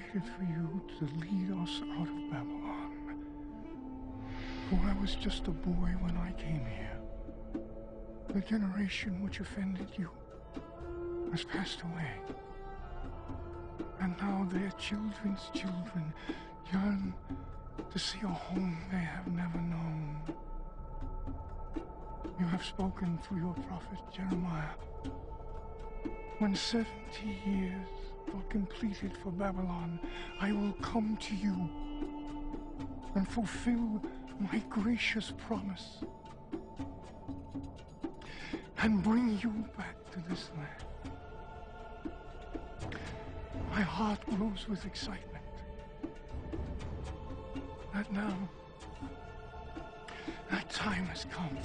waited for you to lead us out of Babylon. For I was just a boy when I came here. The generation which offended you has passed away. And now their children's children yearn to see a home they have never known. You have spoken through your prophet Jeremiah. When 70 years are completed for Babylon, I will come to you and fulfill my gracious promise and bring you back to this land. My heart glows with excitement that now that time has come.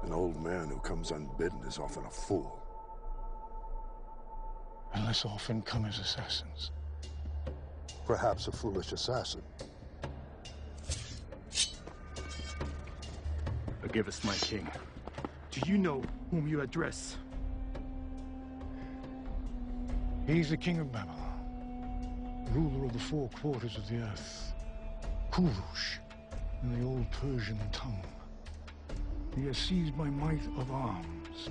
An old man who comes unbidden is often a fool. And less often come as assassins. Perhaps a foolish assassin. Forgive us, my king. Do you know whom you address? He's the king of Babylon, ruler of the 4 quarters of the earth, Kurush, in the old Persian tongue. He has seized by might of arms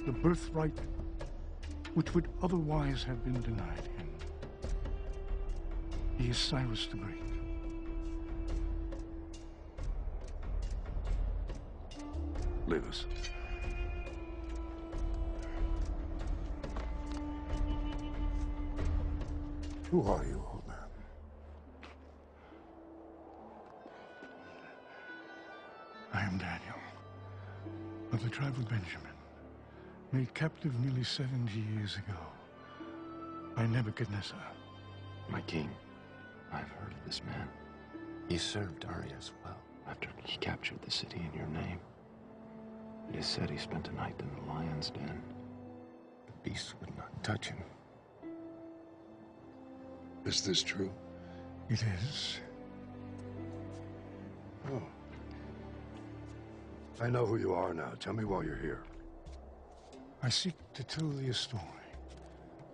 the birthright which would otherwise have been denied him. He is Cyrus the Great. Leave us. Who are you, old man? I am Daniel, of the tribe of Benjamin, made captive nearly 70 years ago by Nebuchadnezzar. My king, I've heard of this man. He served Darius well after he captured the city in your name. It is said he spent a night in the lion's den. The beasts would not touch him. Is this true? It is. Oh. I know who you are now. Tell me why you're here. I seek to tell thee a story.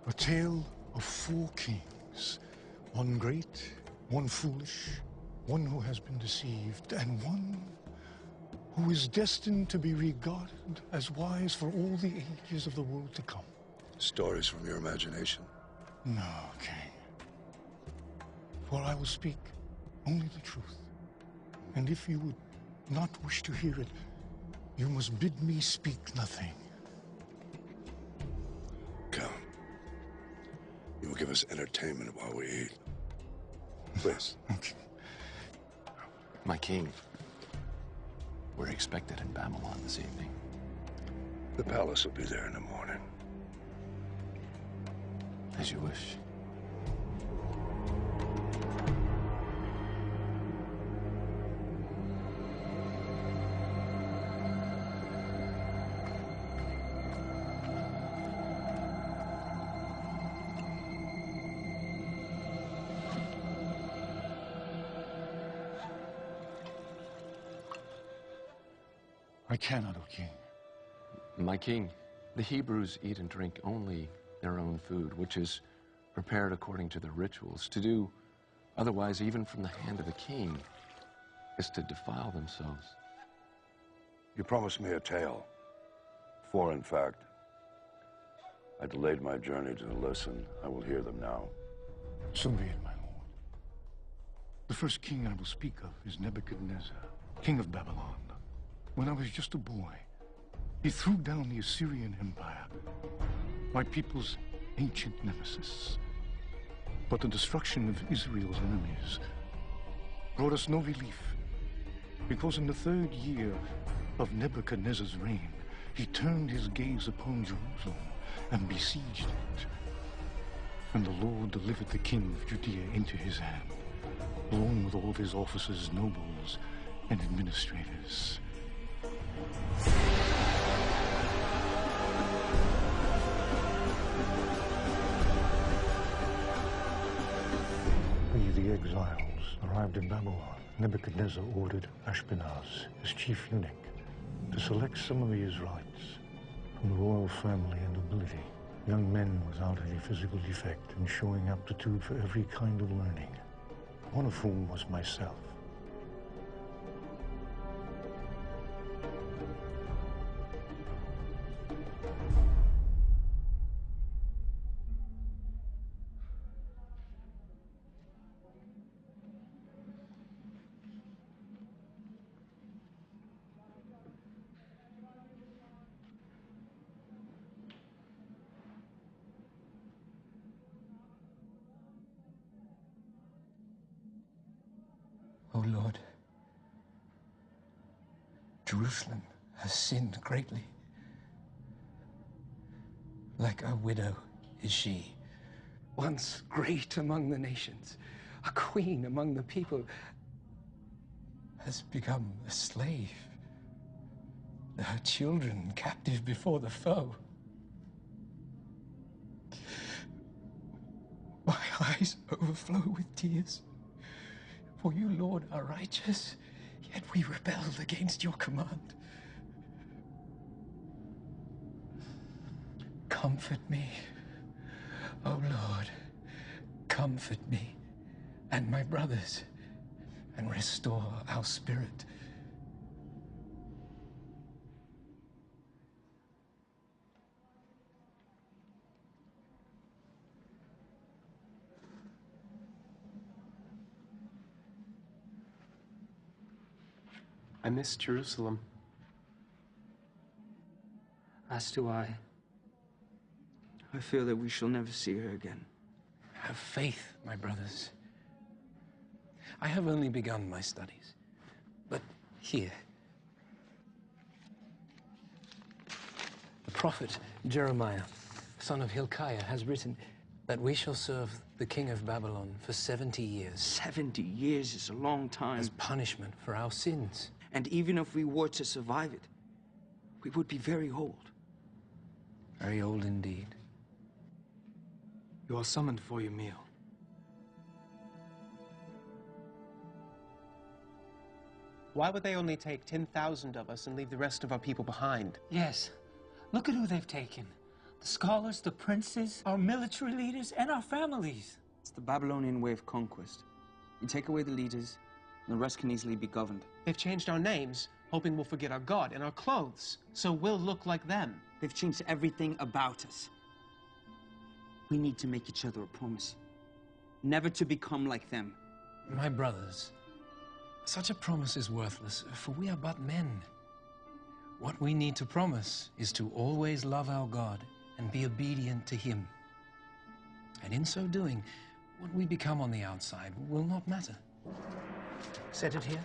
A tale of 4 kings. One great, one foolish, one who has been deceived, and one who is destined to be regarded as wise for all the ages of the world to come. Stories from your imagination? No, king. For I will speak only the truth. And if you would not wish to hear it, you must bid me speak nothing. Come. You will give us entertainment while we eat. Please. Okay. My king, we're expected in Babylon this evening. The palace will be there in the morning. As you wish. I cannot, O king. My king, the Hebrews eat and drink only their own food, which is prepared according to the rituals. To do otherwise, even from the hand of a king, is to defile themselves. You promised me a tale. 4, in fact. I delayed my journey to listen. I will hear them now. So be it, my lord. The first king I will speak of is Nebuchadnezzar, king of Babylon. When I was just a boy, he threw down the Assyrian Empire, my people's ancient nemesis. But the destruction of Israel's enemies brought us no relief, because in the 3rd year of Nebuchadnezzar's reign, he turned his gaze upon Jerusalem and besieged it. And the Lord delivered the king of Judea into his hand, along with all of his officers, nobles, and administrators. arrived in Babylon, Nebuchadnezzar ordered Ashpenaz, his chief eunuch, to select some of the Israelites from the royal family and nobility, young men without any physical defect and showing aptitude for every kind of learning, one of whom was myself. O Lord, Jerusalem has sinned greatly. Like a widow is she, once great among the nations, a queen among the people, has become a slave, her children captive before the foe. My eyes overflow with tears. For you, Lord, are righteous, yet we rebelled against your command. Comfort me, O Lord, comfort me and my brothers, and restore our spirit. I miss Jerusalem. As do I. I fear that we shall never see her again. Have faith, my brothers. I have only begun my studies, but here. The prophet Jeremiah, son of Hilkiah, has written that we shall serve the king of Babylon for 70 years. 70 years is a long time. As punishment for our sins. And even if we were to survive it, we would be very old. Very old indeed. You are summoned for your meal. Why would they only take 10,000 of us and leave the rest of our people behind? Yes. Look at who they've taken. The scholars, the princes, our military leaders, and our families. It's the Babylonian way of conquest. You take away the leaders, and the rest can easily be governed. They've changed our names, hoping we'll forget our God, and our clothes, so we'll look like them. They've changed everything about us. We need to make each other a promise. Never to become like them. My brothers, such a promise is worthless, for we are but men. What we need to promise is to always love our God and be obedient to Him. And in so doing, what we become on the outside will not matter. Set it here.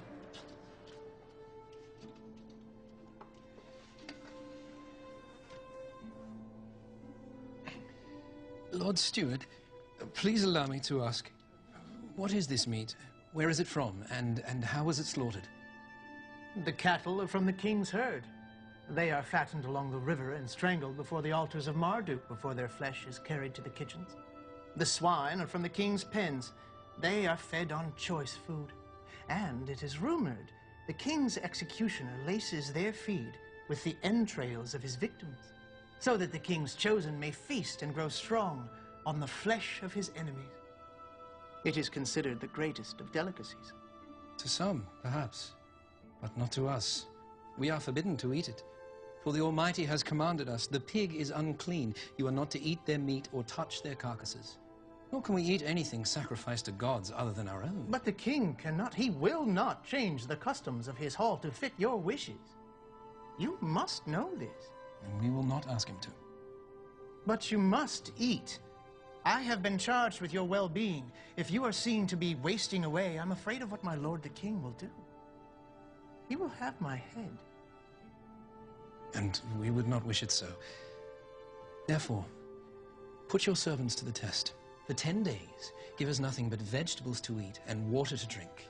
Lord Steward, please allow me to ask, what is this meat? Where is it from, and how was it slaughtered? The cattle are from the king's herd. They are fattened along the river and strangled before the altars of Marduk before their flesh is carried to the kitchens. The swine are from the king's pens. They are fed on choice food. And it is rumored the king's executioner laces their feed with the entrails of his victims, so that the king's chosen may feast and grow strong on the flesh of his enemies. It is considered the greatest of delicacies. To some, perhaps, but not to us. We are forbidden to eat it. For the Almighty has commanded us, the pig is unclean. You are not to eat their meat or touch their carcasses. Nor can we eat anything sacrificed to gods other than our own. But the king cannot, he will not change the customs of his hall to fit your wishes. You must know this. And we will not ask him to. But you must eat. I have been charged with your well-being. If you are seen to be wasting away, I'm afraid of what my lord the king will do. He will have my head. And we would not wish it so. Therefore, put your servants to the test. For 10 days, give us nothing but vegetables to eat and water to drink.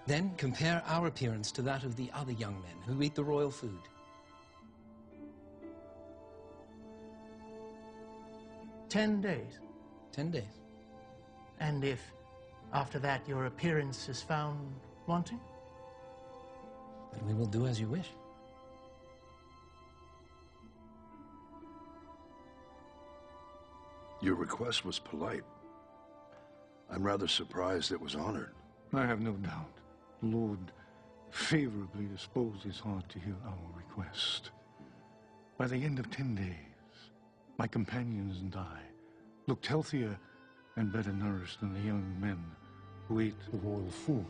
Then compare our appearance to that of the other young men who eat the royal food. 10 days. 10 days. And if After that, your appearance is found wanting? Then we will do as you wish. Your request was polite. I'm rather surprised it was honored. I have no doubt the Lord favorably disposed his heart to hear our request. By the end of 10 days, my companions and I looked healthier and better nourished than the young men who ate the royal food.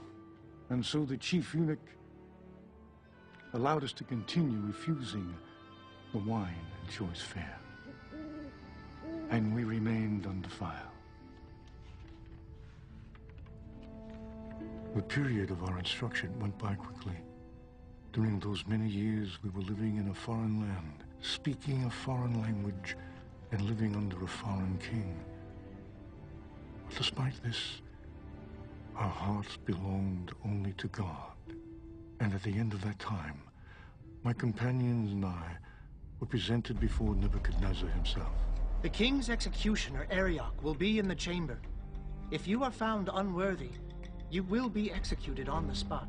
And so the chief eunuch allowed us to continue refusing the wine and choice fare. And we remained undefiled. The period of our instruction went by quickly. During those many years, we were living in a foreign land, speaking a foreign language, and living under a foreign king. But despite this, our hearts belonged only to God. And at the end of that time, my companions and I were presented before Nebuchadnezzar himself. The king's executioner, Arioch, will be in the chamber. If you are found unworthy, you will be executed on the spot.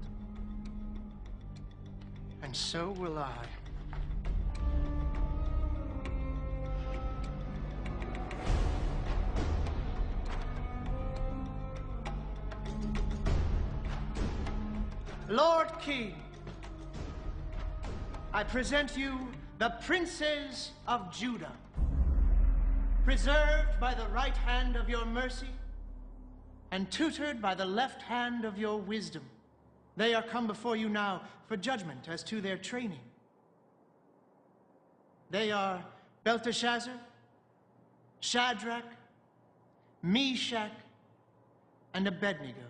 And so will I. Lord King, I present you the princes of Judah, preserved by the right hand of your mercy and tutored by the left hand of your wisdom. They are come before you now for judgment as to their training. They are Belteshazzar, Shadrach, Meshach, and Abednego.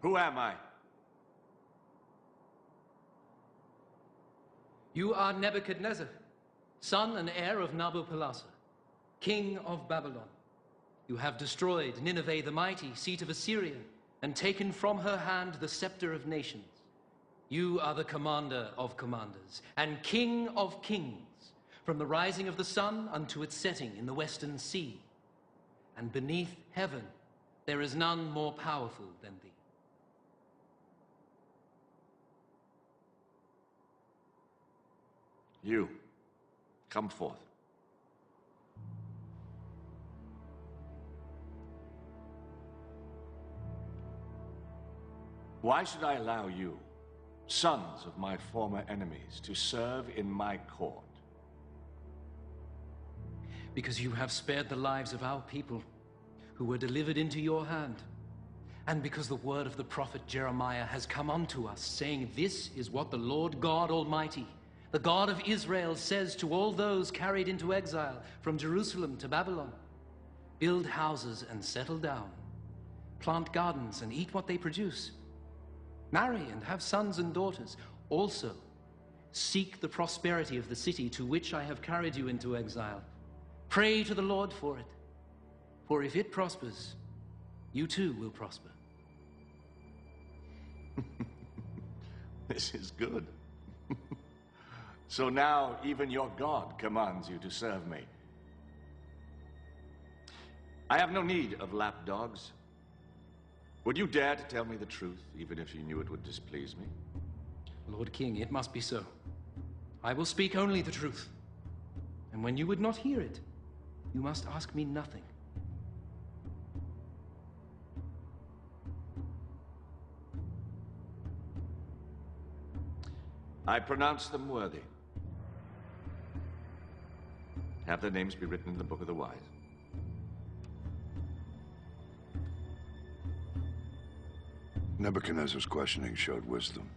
Who am I? You are Nebuchadnezzar, son and heir of Nabopolassar, king of Babylon. You have destroyed Nineveh the mighty, seat of Assyria, and taken from her hand the scepter of nations. You are the commander of commanders and king of kings, from the rising of the sun unto its setting in the western sea. And beneath heaven there is none more powerful than thee. You, come forth. Why should I allow you, sons of my former enemies, to serve in my court? Because you have spared the lives of our people who were delivered into your hand. And because the word of the prophet Jeremiah has come unto us, saying, this is what the Lord God Almighty, the God of Israel, says to all those carried into exile from Jerusalem to Babylon. Build houses and settle down. Plant gardens and eat what they produce. Marry and have sons and daughters. Also, seek the prosperity of the city to which I have carried you into exile. Pray to the Lord for it. For if it prospers, you too will prosper. This is good. So now even your God commands you to serve me. I have no need of lapdogs. Would you dare to tell me the truth, even if you knew it would displease me? Lord King, it must be so. I will speak only the truth. And when you would not hear it, you must ask me nothing. I pronounce them worthy. Have their names be written in the Book of the Wise. Nebuchadnezzar's questioning showed wisdom.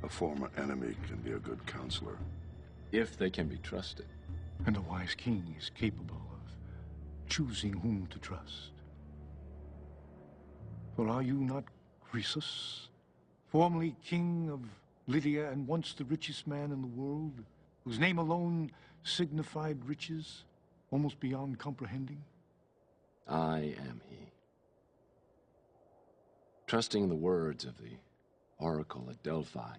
A former enemy can be a good counselor. If they can be trusted. And a wise king is capable of choosing whom to trust. For are you not Croesus, formerly king of Lydia and once the richest man in the world, whose name alone signified riches almost beyond comprehending? I am he. Trusting the words of the oracle at Delphi,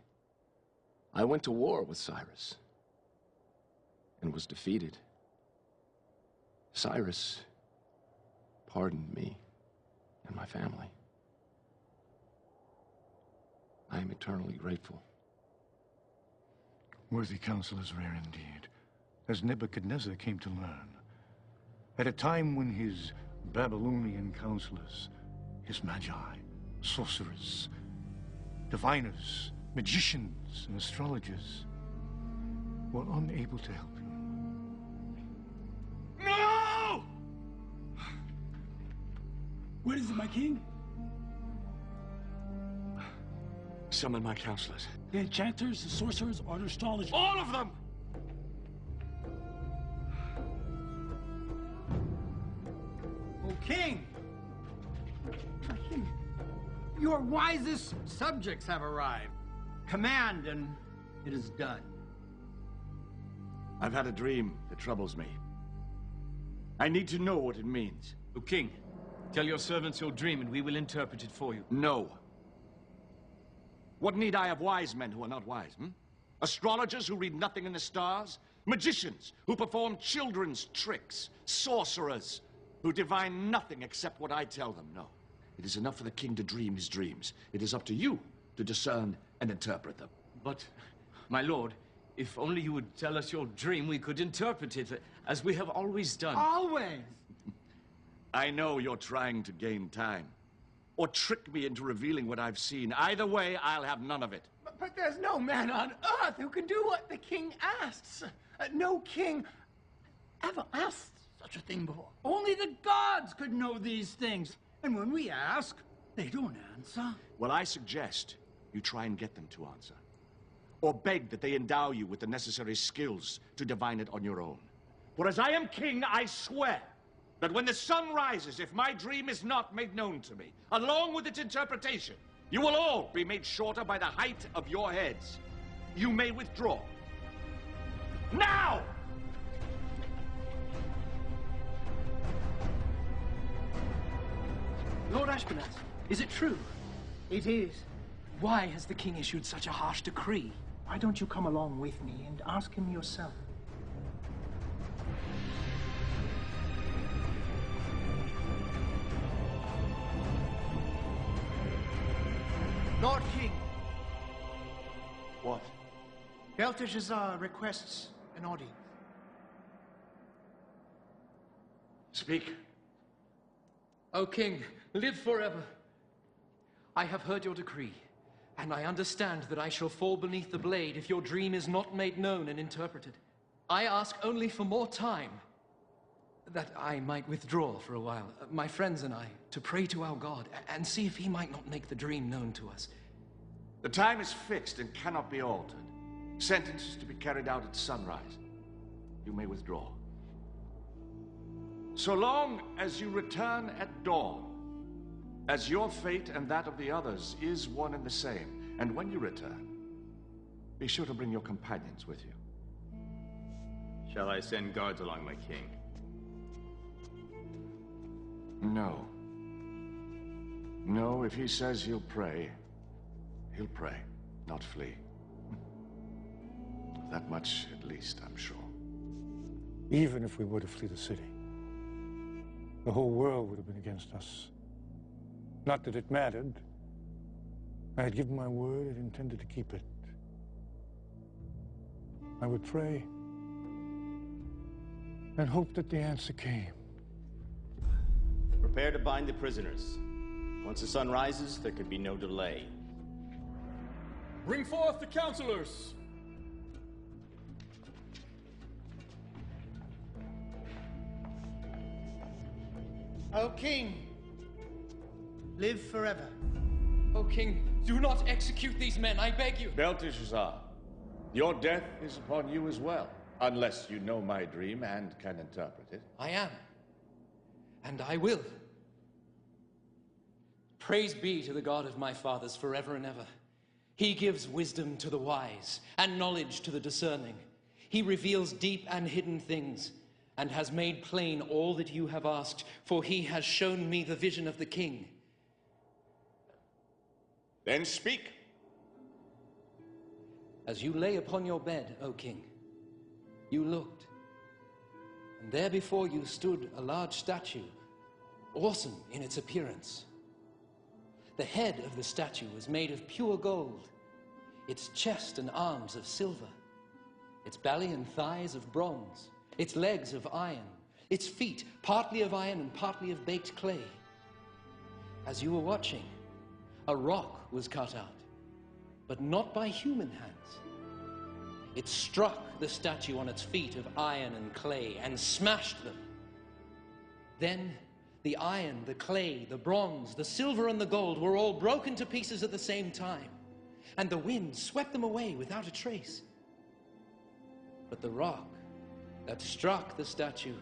I went to war with Cyrus and was defeated. Cyrus pardoned me and my family. I am eternally grateful. Worthy counsel is rare indeed, as Nebuchadnezzar came to learn. At a time when his Babylonian counselors, his magi, sorcerers, diviners, magicians, and astrologers were unable to help him. No! What is it, my king? Summon my counselors. The enchanters, the sorcerers, or the astrologers? All of them! O king! My king, your wisest subjects have arrived. Command, and it is done. I've had a dream that troubles me. I need to know what it means. O king, tell your servants your dream and we will interpret it for you. No. What need I of wise men who are not wise, Astrologers who read nothing in the stars? Magicians who perform children's tricks? Sorcerers who divine nothing except what I tell them? No. It is enough for the king to dream his dreams. It is up to you to discern and interpret them. But, my lord, if only you would tell us your dream, we could interpret it, as we have always done. Always! I know you're trying to gain time, or trick me into revealing what I've seen. Either way, I'll have none of it. But there's no man on earth who can do what the king asks. No king ever asked such a thing before. Only the gods could know these things. And when we ask, they don't answer. Well, I suggest you try and get them to answer. Or beg that they endow you with the necessary skills to divine it on your own. For as I am king, I swear that when the sun rises, if my dream is not made known to me, along with its interpretation, you will all be made shorter by the height of your heads. You may withdraw. Now! Lord Ashpenaz, is it true? It is. Why has the king issued such a harsh decree? Why don't you come along with me and ask him yourself? Lord King. What? Belteshazzar requests an audience. Speak. O king, live forever. I have heard your decree, and I understand that I shall fall beneath the blade if your dream is not made known and interpreted. I ask only for more time, that I might withdraw for a while, my friends and I, to pray to our God, and see if he might not make the dream known to us. The time is fixed and cannot be altered. Sentence is to be carried out at sunrise. You may withdraw. So long as you return at dawn, as your fate and that of the others is one and the same. And when you return, be sure to bring your companions with you. Shall I send guards along, my king? No. No, if he says he'll pray, not flee. That much, at least, I'm sure. Even if we were to flee the city, the whole world would have been against us. Not that it mattered. I had given my word and intended to keep it. I would pray and hope that the answer came. Prepare to bind the prisoners. Once the sun rises, there could be no delay. Bring forth the counselors! O king, live forever. O king, do not execute these men, I beg you. Belteshazzar, your death is upon you as well, unless you know my dream and can interpret it. I am, and I will. Praise be to the God of my fathers forever and ever. He gives wisdom to the wise and knowledge to the discerning. He reveals deep and hidden things and has made plain all that you have asked, for he has shown me the vision of the king. Then speak. As you lay upon your bed, O king, you looked, and there before you stood a large statue, awesome in its appearance. The head of the statue was made of pure gold, its chest and arms of silver, its belly and thighs of bronze, its legs of iron, its feet partly of iron and partly of baked clay. As you were watching, a rock was cut out, but not by human hands. It struck the statue on its feet of iron and clay and smashed them. Then the iron, the clay, the bronze, the silver and the gold were all broken to pieces at the same time, and the wind swept them away without a trace. But the rock that struck the statue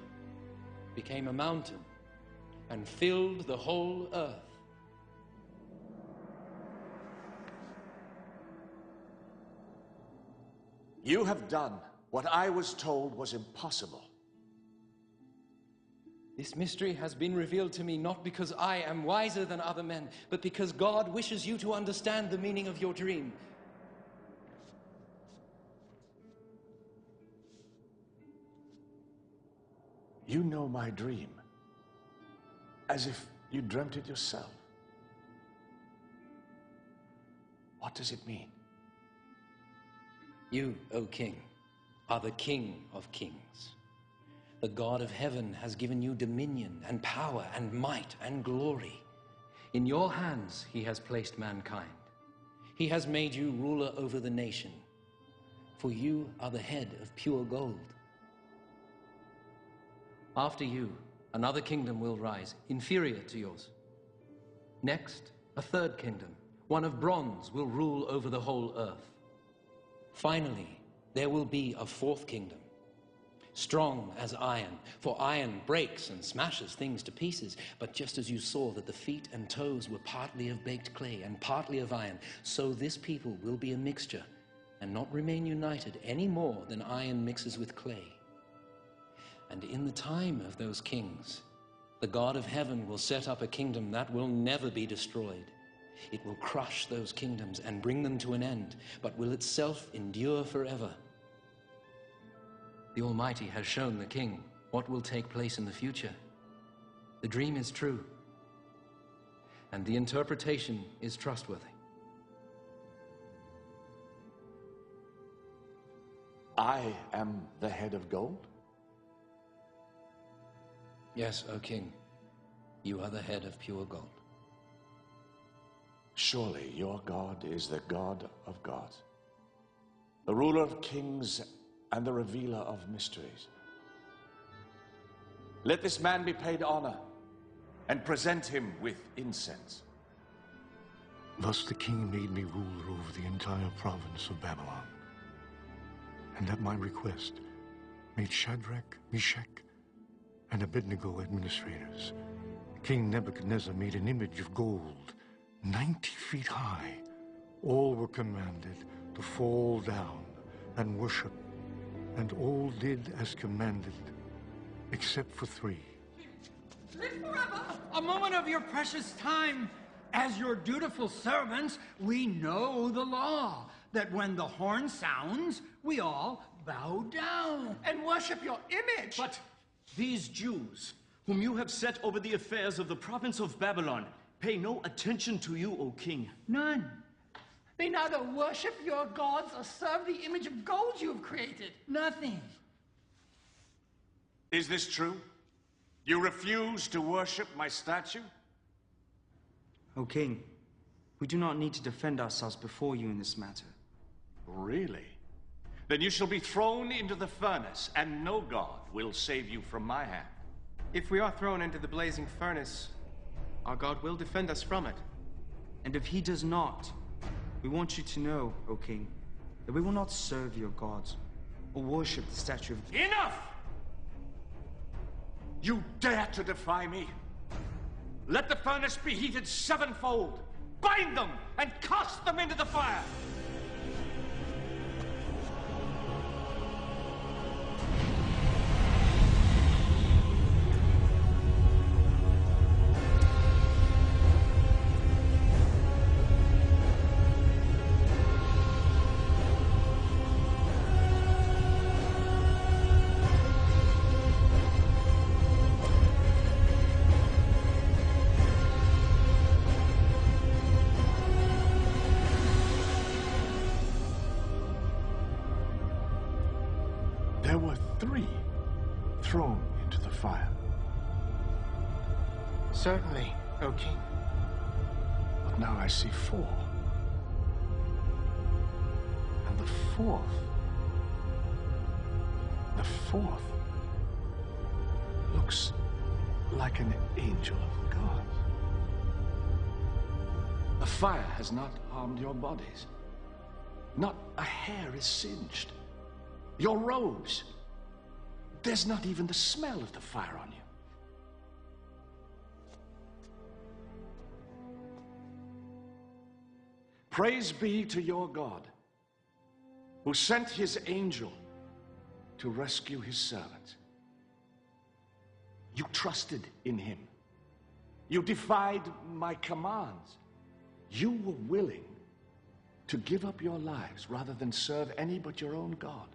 became a mountain and filled the whole earth. You have done what I was told was impossible. This mystery has been revealed to me not because I am wiser than other men, but because God wishes you to understand the meaning of your dream. You know my dream, as if you dreamt it yourself. What does it mean? You, O king, are the King of kings. The God of heaven has given you dominion and power and might and glory. In your hands he has placed mankind. He has made you ruler over the nation, for you are the head of pure gold. After you, another kingdom will rise, inferior to yours. Next, a third kingdom, one of bronze, will rule over the whole earth. Finally, there will be a fourth kingdom, strong as iron, for iron breaks and smashes things to pieces. But just as you saw that the feet and toes were partly of baked clay and partly of iron, so this people will be a mixture and not remain united any more than iron mixes with clay. And in the time of those kings, the God of heaven will set up a kingdom that will never be destroyed. It will crush those kingdoms and bring them to an end, but will itself endure forever. The Almighty has shown the king what will take place in the future. The dream is true, and the interpretation is trustworthy. I am the head of gold? Yes, O king, you are the head of pure gold. Surely your God is the God of gods, the ruler of kings and the revealer of mysteries. Let this man be paid honor and present him with incense. Thus the king made me ruler over the entire province of Babylon. And at my request, made Shadrach, Meshach, and Abednego administrators. King Nebuchadnezzar made an image of gold, 90 feet high. All were commanded to fall down and worship, and all did as commanded, except for 3. Live forever! A moment of your precious time. As your dutiful servants, we know the law, that when the horn sounds, we all bow down and worship your image. But these Jews, whom you have set over the affairs of the province of Babylon, pay no attention to you, O king. None. They neither worship your gods or serve the image of gold you have created. Nothing. Is this true? You refuse to worship my statue? O king, we do not need to defend ourselves before you in this matter. Really? Then you shall be thrown into the furnace, and no god will save you from my hand. If we are thrown into the blazing furnace, our God will defend us from it. And if he does not, we want you to know, O king, that we will not serve your gods or worship the statue of... Enough! You dare to defy me? Let the furnace be heated 7-fold. Bind them and cast them into the fire. There were 3 thrown into the fire. Certainly, O king. But now I see 4. And the fourth looks like an angel of God. The fire has not harmed your bodies. Not a hair is singed. Your robes, there's not even the smell of the fire on you. Praise be to your God, who sent his angel to rescue his servants. You trusted in him. You defied my commands. You were willing to give up your lives rather than serve any but your own God.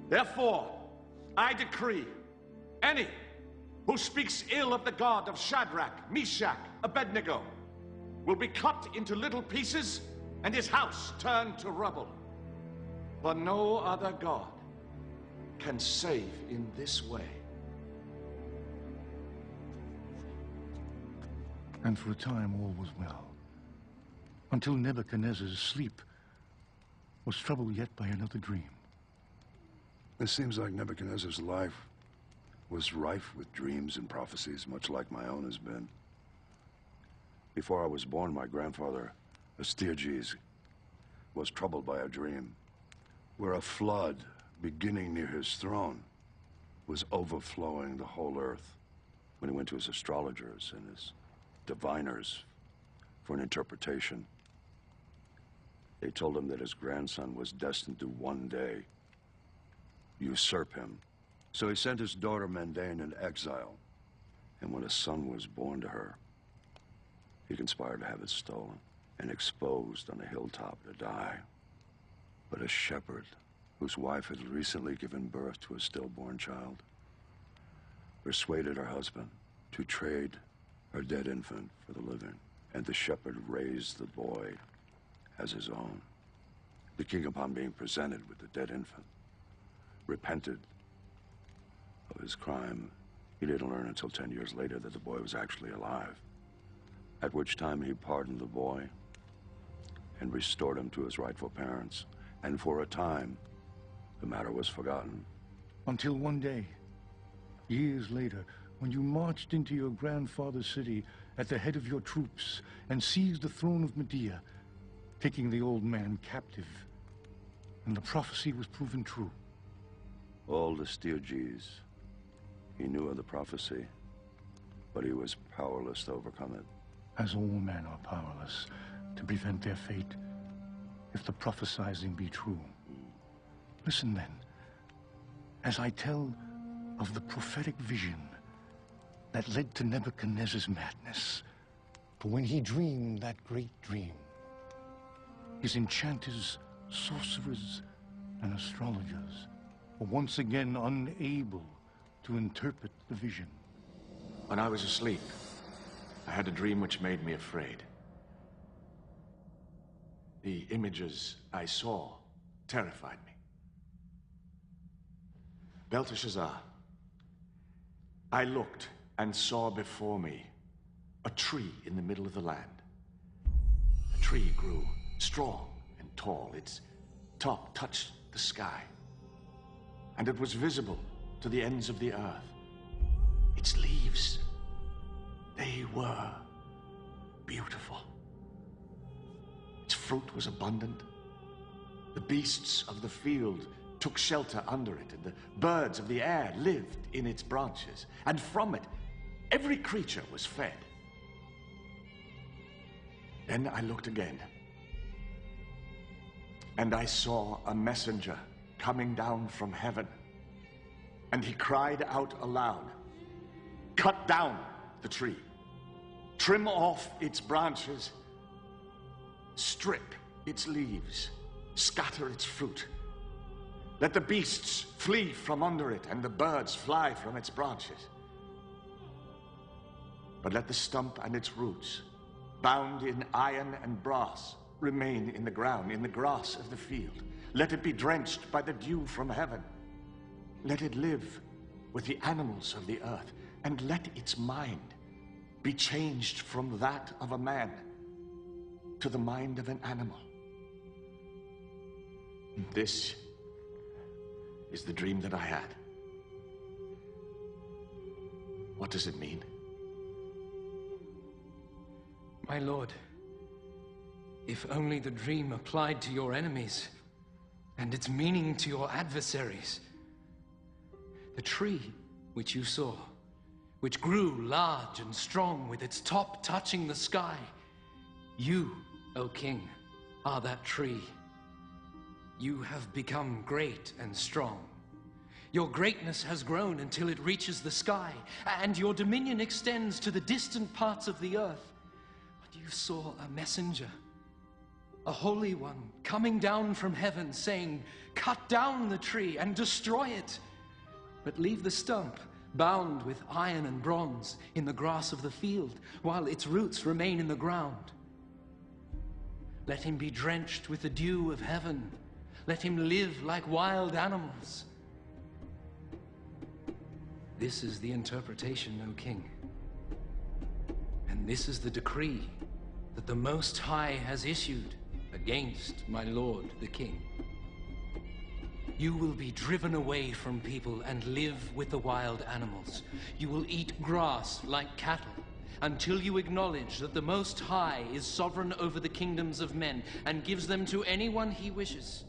Therefore, I decree any who speaks ill of the God of Shadrach, Meshach, Abednego will be cut into little pieces and his house turned to rubble. For no other God can save in this way. And for a time all was well, until Nebuchadnezzar's sleep was troubled yet by another dream. It seems like Nebuchadnezzar's life was rife with dreams and prophecies, much like my own has been. Before I was born, my grandfather, Astyages, was troubled by a dream where a flood beginning near his throne was overflowing the whole earth. When he went to his astrologers and his diviners for an interpretation, they told him that his grandson was destined to one day usurp him. So he sent his daughter Mandane into exile, and when a son was born to her, he conspired to have it stolen and exposed on a hilltop to die. But a shepherd, whose wife had recently given birth to a stillborn child, persuaded her husband to trade her dead infant for the living, and the shepherd raised the boy as his own. The king, upon being presented with the dead infant, repented of his crime. He didn't learn until 10 years later that the boy was actually alive, at which time he pardoned the boy and restored him to his rightful parents. And for a time, the matter was forgotten. Until one day, years later, when you marched into your grandfather's city at the head of your troops and seized the throne of Medea, taking the old man captive, and the prophecy was proven true. Old Astyages, he knew of the prophecy, but he was powerless to overcome it. As all men are powerless to prevent their fate, if the prophesizing be true. Listen then, as I tell of the prophetic vision that led to Nebuchadnezzar's madness. For when he dreamed that great dream, his enchanters, sorcerers, and astrologers were once again unable to interpret the vision. When I was asleep, I had a dream which made me afraid. The images I saw terrified me. Belteshazzar, I looked and saw before me a tree in the middle of the land. The tree grew strong and tall. Its top touched the sky, and it was visible to the ends of the earth. Its leaves, they were beautiful. Its fruit was abundant. The beasts of the field took shelter under it, and the birds of the air lived in its branches. And from it, every creature was fed. Then I looked again, and I saw a messenger coming down from heaven. And he cried out aloud, "Cut down the tree, trim off its branches, strip its leaves, scatter its fruit. Let the beasts flee from under it and the birds fly from its branches." But let the stump and its roots, bound in iron and brass, remain in the ground, in the grass of the field. Let it be drenched by the dew from heaven. Let it live with the animals of the earth, and let its mind be changed from that of a man to the mind of an animal. This is the dream that I had. What does it mean? My lord, if only the dream applied to your enemies and its meaning to your adversaries. The tree which you saw, which grew large and strong with its top touching the sky, you, O king, are that tree. You have become great and strong. Your greatness has grown until it reaches the sky, and your dominion extends to the distant parts of the earth. But you saw a messenger, a holy one, coming down from heaven, saying, "Cut down the tree and destroy it, but leave the stump bound with iron and bronze in the grass of the field, while its roots remain in the ground. Let him be drenched with the dew of heaven. Let him live like wild animals." This is the interpretation, O king. And this is the decree that the Most High has issued against my lord, the king. You will be driven away from people and live with the wild animals. You will eat grass like cattle until you acknowledge that the Most High is sovereign over the kingdoms of men and gives them to anyone he wishes.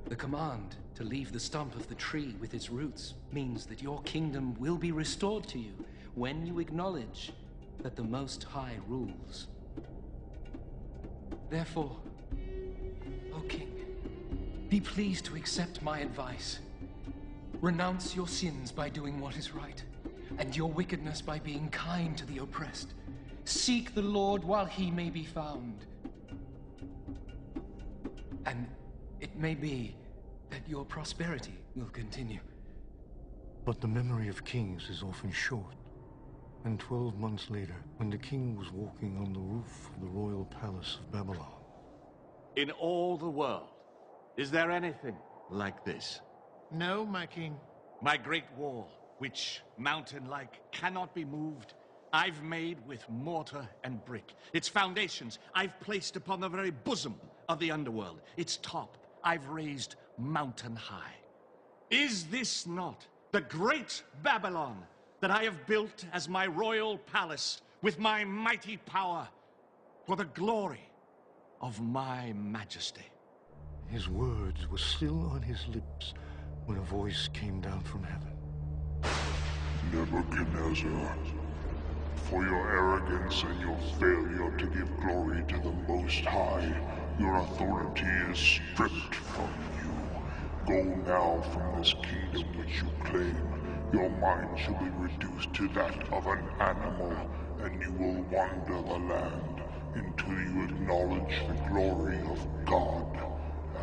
The command to leave the stump of the tree with its roots means that your kingdom will be restored to you when you acknowledge that the Most High rules. Therefore, O king, be pleased to accept my advice. Renounce your sins by doing what is right, and your wickedness by being kind to the oppressed. Seek the Lord while he may be found. And it may be that your prosperity will continue. But the memory of kings is often short. And 12 months later, when the king was walking on the roof of the royal palace of Babylon. In all the world, is there anything like this? No, my king. My great wall, which, mountain-like, cannot be moved, I've made with mortar and brick. Its foundations I've placed upon the very bosom of the underworld. Its top I've raised mountain high. Is this not the great Babylon that I have built as my royal palace with my mighty power for the glory of my majesty? His words were still on his lips when a voice came down from heaven. Nebuchadnezzar, for your arrogance and your failure to give glory to the Most High, your authority is stripped from you. Go now from this kingdom which you claim. Your mind shall be reduced to that of an animal, and you will wander the land until you acknowledge the glory of God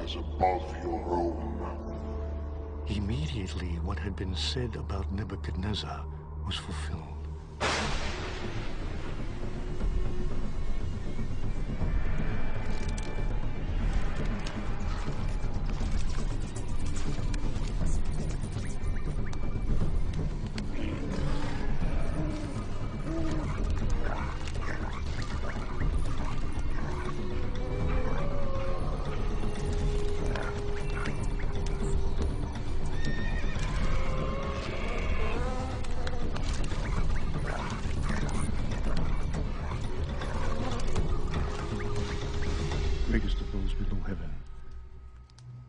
as above your own. Immediately, what had been said about Nebuchadnezzar was fulfilled. Greatest of those below heaven.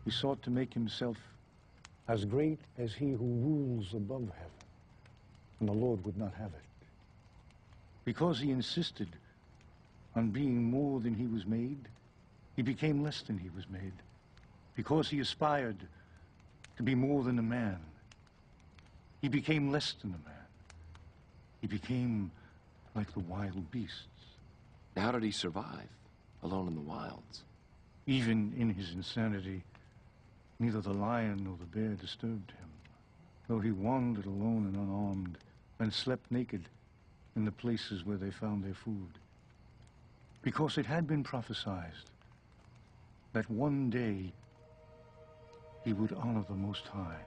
He sought to make himself as great as he who rules above heaven, and the Lord would not have it. Because he insisted on being more than he was made, he became less than he was made. Because he aspired to be more than a man, he became less than a man. He became like the wild beasts. How did he survive, alone in the wilds? Even in his insanity, neither the lion nor the bear disturbed him. Though he wandered alone and unarmed, and slept naked in the places where they found their food. Because it had been prophesied that one day he would honor the Most High.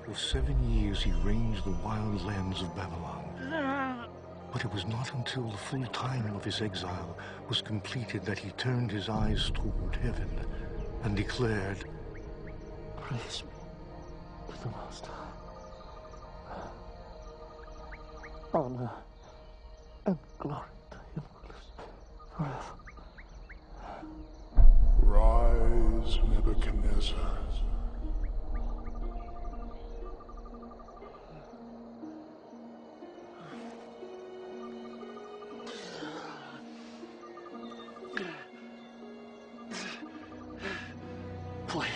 For 7 years he ranged the wild lands of Babylon. But it was not until the full time of his exile was completed that he turned his eyes toward heaven and declared, "Praise be to the Most High. Honor and glory to him who lives forever." Rise, Nebuchadnezzar.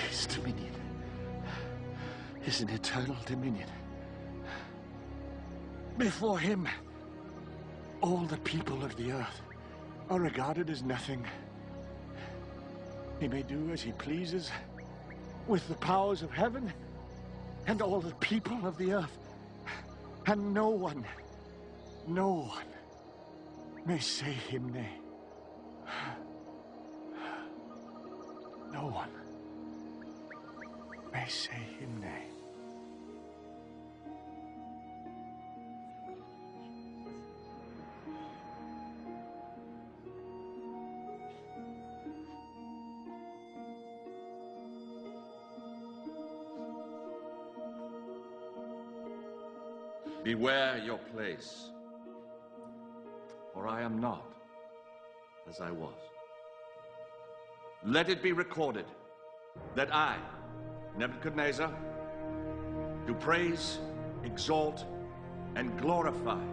His dominion is an eternal dominion. Before him, all the people of the earth are regarded as nothing. He may do as he pleases with the powers of heaven and all the people of the earth. And no one may say him nay. No one may say him nay. Beware your place, for I am not as I was. Let it be recorded that I, Nebuchadnezzar, do praise, exalt, and glorify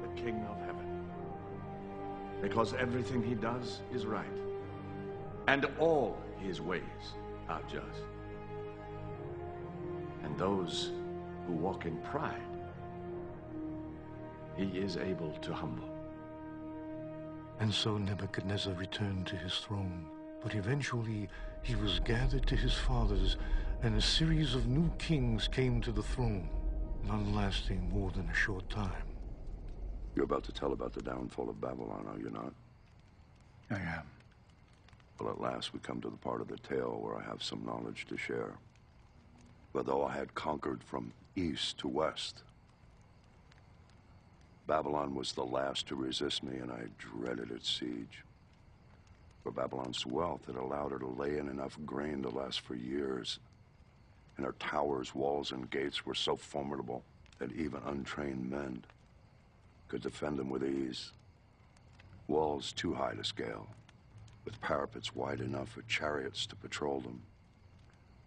the King of heaven, because everything he does is right, and all his ways are just. And those who walk in pride, he is able to humble. And so Nebuchadnezzar returned to his throne. But eventually he was gathered to his fathers, and a series of new kings came to the throne, none lasting more than a short time. You're about to tell about the downfall of Babylon, are you not? I am. Well, at last we come to the part of the tale where I have some knowledge to share. For though I had conquered from east to west, Babylon was the last to resist me, and I dreaded its siege. For Babylon's wealth had allowed her to lay in enough grain to last for years, and her towers, walls, and gates were so formidable that even untrained men could defend them with ease. Walls too high to scale, with parapets wide enough for chariots to patrol them,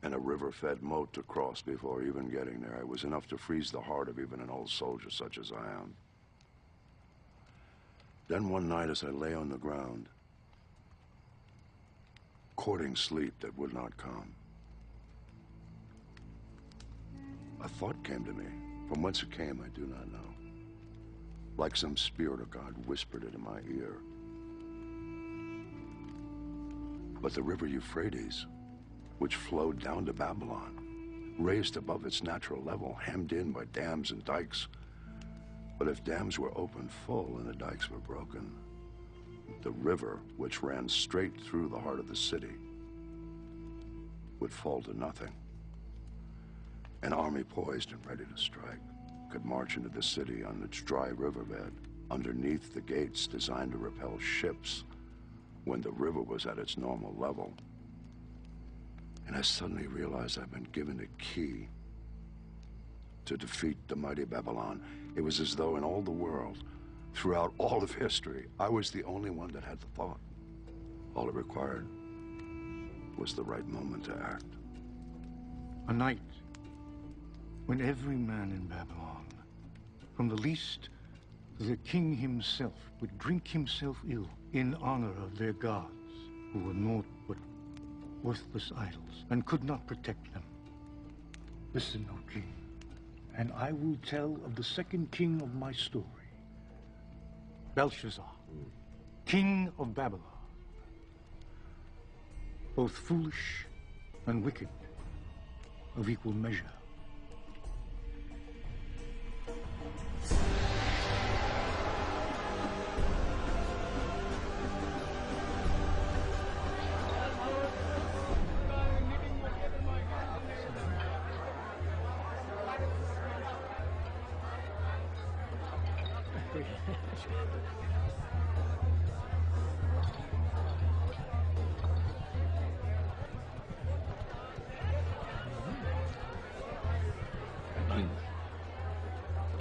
and a river-fed moat to cross before even getting there. It was enough to freeze the heart of even an old soldier such as I am. Then one night as I lay on the ground, courting sleep that would not come, a thought came to me. From whence it came, I do not know. Like some spirit of God whispered it in my ear. But the river Euphrates, which flowed down to Babylon, raised above its natural level, hemmed in by dams and dikes. But if dams were opened full and the dikes were broken, the river, which ran straight through the heart of the city, would fall to nothing. An army poised and ready to strike could march into the city on its dry riverbed, underneath the gates designed to repel ships when the river was at its normal level. And I suddenly realized I'd been given a key to defeat the mighty Babylon. It was as though in all the world, throughout all of history, I was the only one that had the thought. All it required was the right moment to act. A night when every man in Babylon, from the least to the king himself, would drink himself ill in honor of their gods, who were naught but worthless idols and could not protect them. Listen, O king, and I will tell of the second king of my story, Belshazzar, king of Babylon. Both foolish and wicked of equal measure.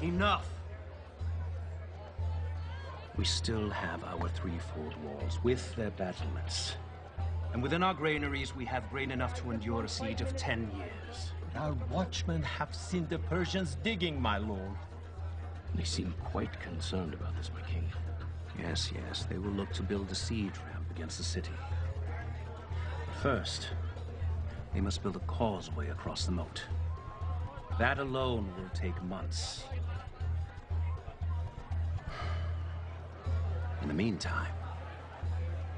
Enough! We still have our threefold walls with their battlements. And within our granaries, we have grain enough to endure a siege of 10 years. Our watchmen have seen the Persians digging, my lord. They seem quite concerned about this, my king. Yes, yes, they will look to build a siege ramp against the city. First, they must build a causeway across the moat. That alone will take months. In the meantime,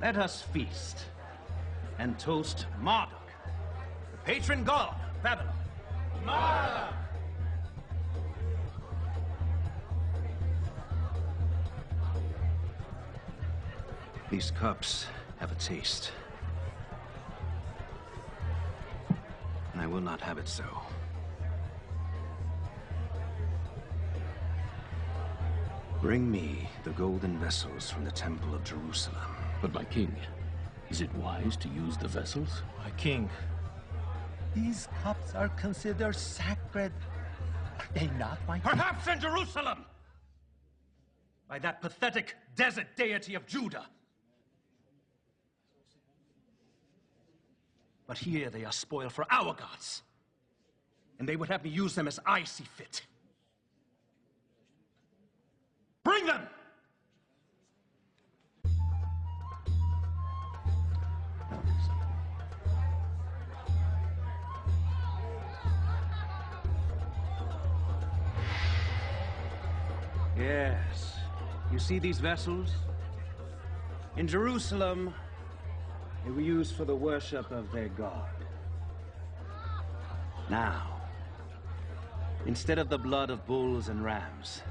let us feast and toast Marduk, the patron god of Babylon. Marduk! These cups have a taste, and I will not have it so. Bring me the golden vessels from the Temple of Jerusalem. But my king, is it wise to use the vessels? My king, these cups are considered sacred. Are they not, my king? Perhaps in Jerusalem! By that pathetic desert deity of Judah. But here they are spoiled for our gods. And they would have me use them as I see fit. Bring them! Yes. You see these vessels? In Jerusalem, they were used for the worship of their god. Now, instead of the blood of bulls and rams,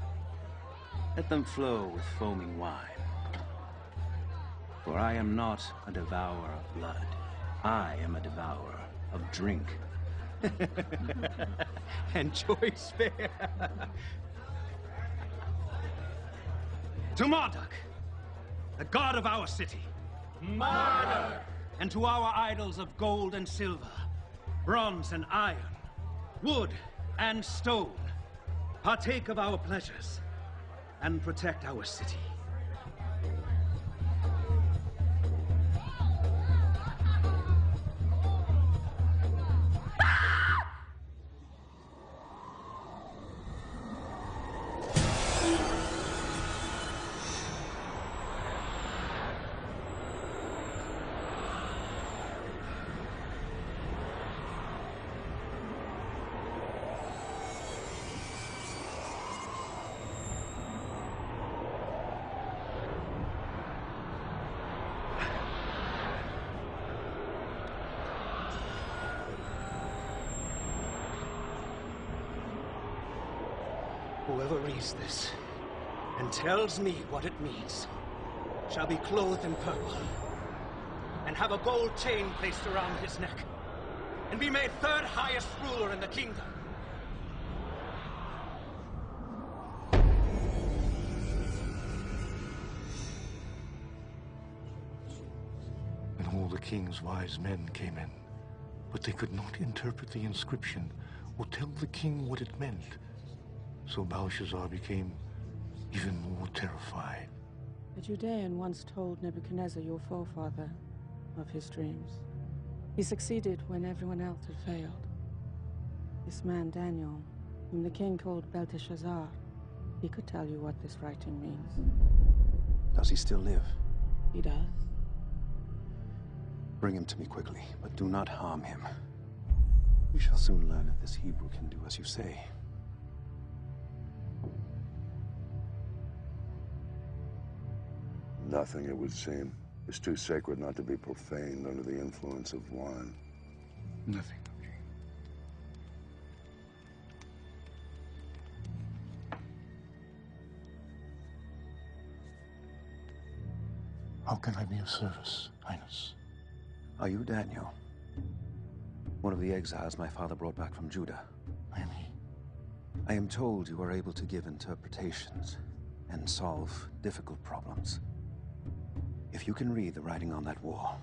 let them flow with foaming wine. For I am not a devourer of blood. I am a devourer of drink. And choice fare. To Marduk, the god of our city. Marduk! And to our idols of gold and silver, bronze and iron, wood and stone, partake of our pleasures and protect our city. Whoever reads this and tells me what it means shall be clothed in purple and have a gold chain placed around his neck and be made third highest ruler in the kingdom. And all the king's wise men came in, but they could not interpret the inscription or tell the king what it meant. So Belshazzar became even more terrified. A Judean once told Nebuchadnezzar, your forefather, of his dreams. He succeeded when everyone else had failed. This man, Daniel, whom the king called Belteshazzar, he could tell you what this writing means. Does he still live? He does. Bring him to me quickly, but do not harm him. We shall soon learn if this Hebrew can do as you say. Nothing, it would seem, is too sacred not to be profaned under the influence of wine. Nothing, King. How can I be of service, Highness? Are you Daniel? One of the exiles my father brought back from Judah? I am he. I am told you are able to give interpretations and solve difficult problems. If you can read the writing on that wall,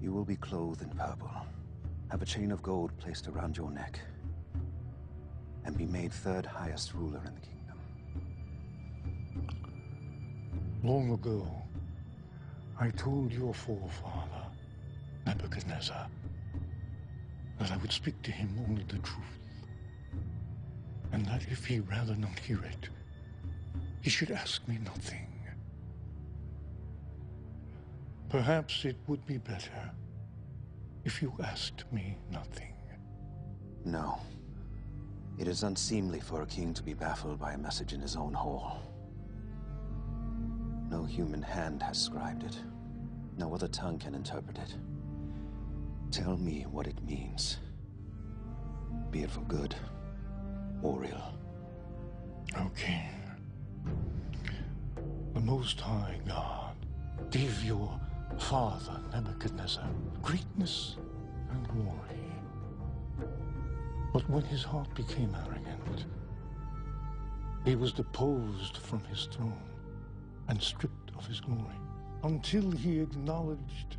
you will be clothed in purple, have a chain of gold placed around your neck, and be made third highest ruler in the kingdom. Long ago, I told your forefather, Nebuchadnezzar, that I would speak to him only the truth, and that if he rather not hear it, he should ask me nothing. Perhaps it would be better if you asked me nothing. No. It is unseemly for a king to be baffled by a message in his own hall. No human hand has scribed it. No other tongue can interpret it. Tell me what it means. Be it for good or ill. Okay. The Most High God gave your father, Nebuchadnezzar, greatness and glory. But when his heart became arrogant, he was deposed from his throne and stripped of his glory, until he acknowledged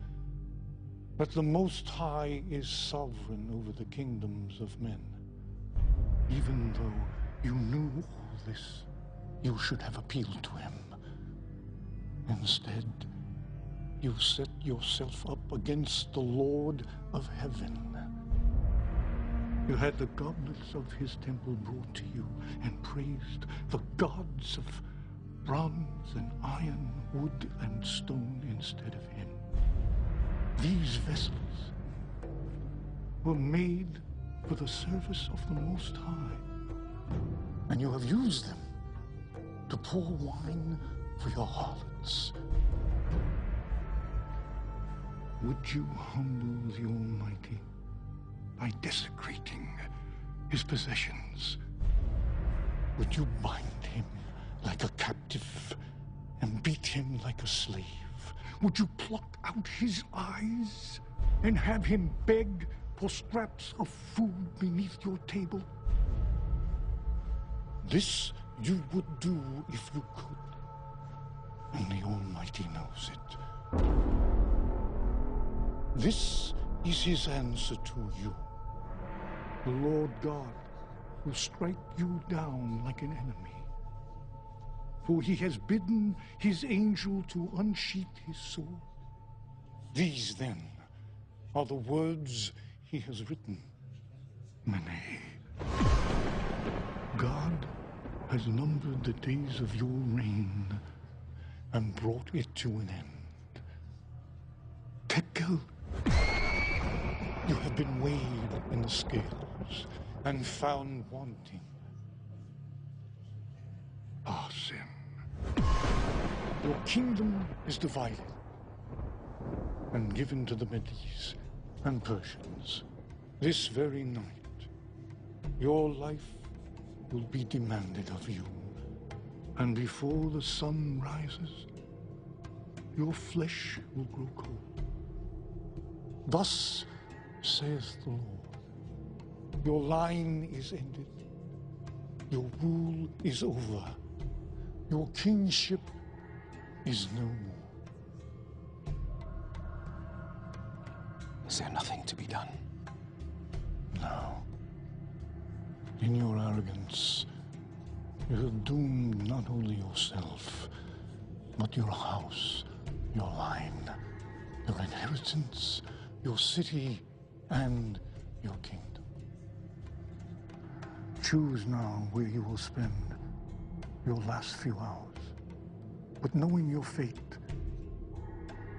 that the Most High is sovereign over the kingdoms of men. Even though you knew all this, you should have appealed to him. Instead, you set yourself up against the Lord of heaven. You had the goblets of his temple brought to you and praised the gods of bronze and iron, wood and stone instead of him. These vessels were made for the service of the Most High, and you have used them to pour wine for your harlots. Would you humble the Almighty by desecrating his possessions? Would you bind him like a captive and beat him like a slave? Would you pluck out his eyes and have him beg for scraps of food beneath your table? This you would do if you could, and the Almighty knows it. This is his answer to you. The Lord God will strike you down like an enemy. For he has bidden his angel to unsheath his sword. These, then, are the words he has written. Mene. God has numbered the days of your reign and brought it to an end. Tekel, you have been weighed in the scales and found wanting. Parsin, your kingdom is divided and given to the Medes and Persians. This very night, your life will be demanded of you, and before the sun rises, your flesh will grow cold. Thus saith the Lord, your line is ended, your rule is over, your kingship is no more. Is there nothing to be done? No. In your arrogance, you have doomed not only yourself, but your house, your line, your inheritance, your city, and your kingdom. Choose now where you will spend your last few hours. But knowing your fate,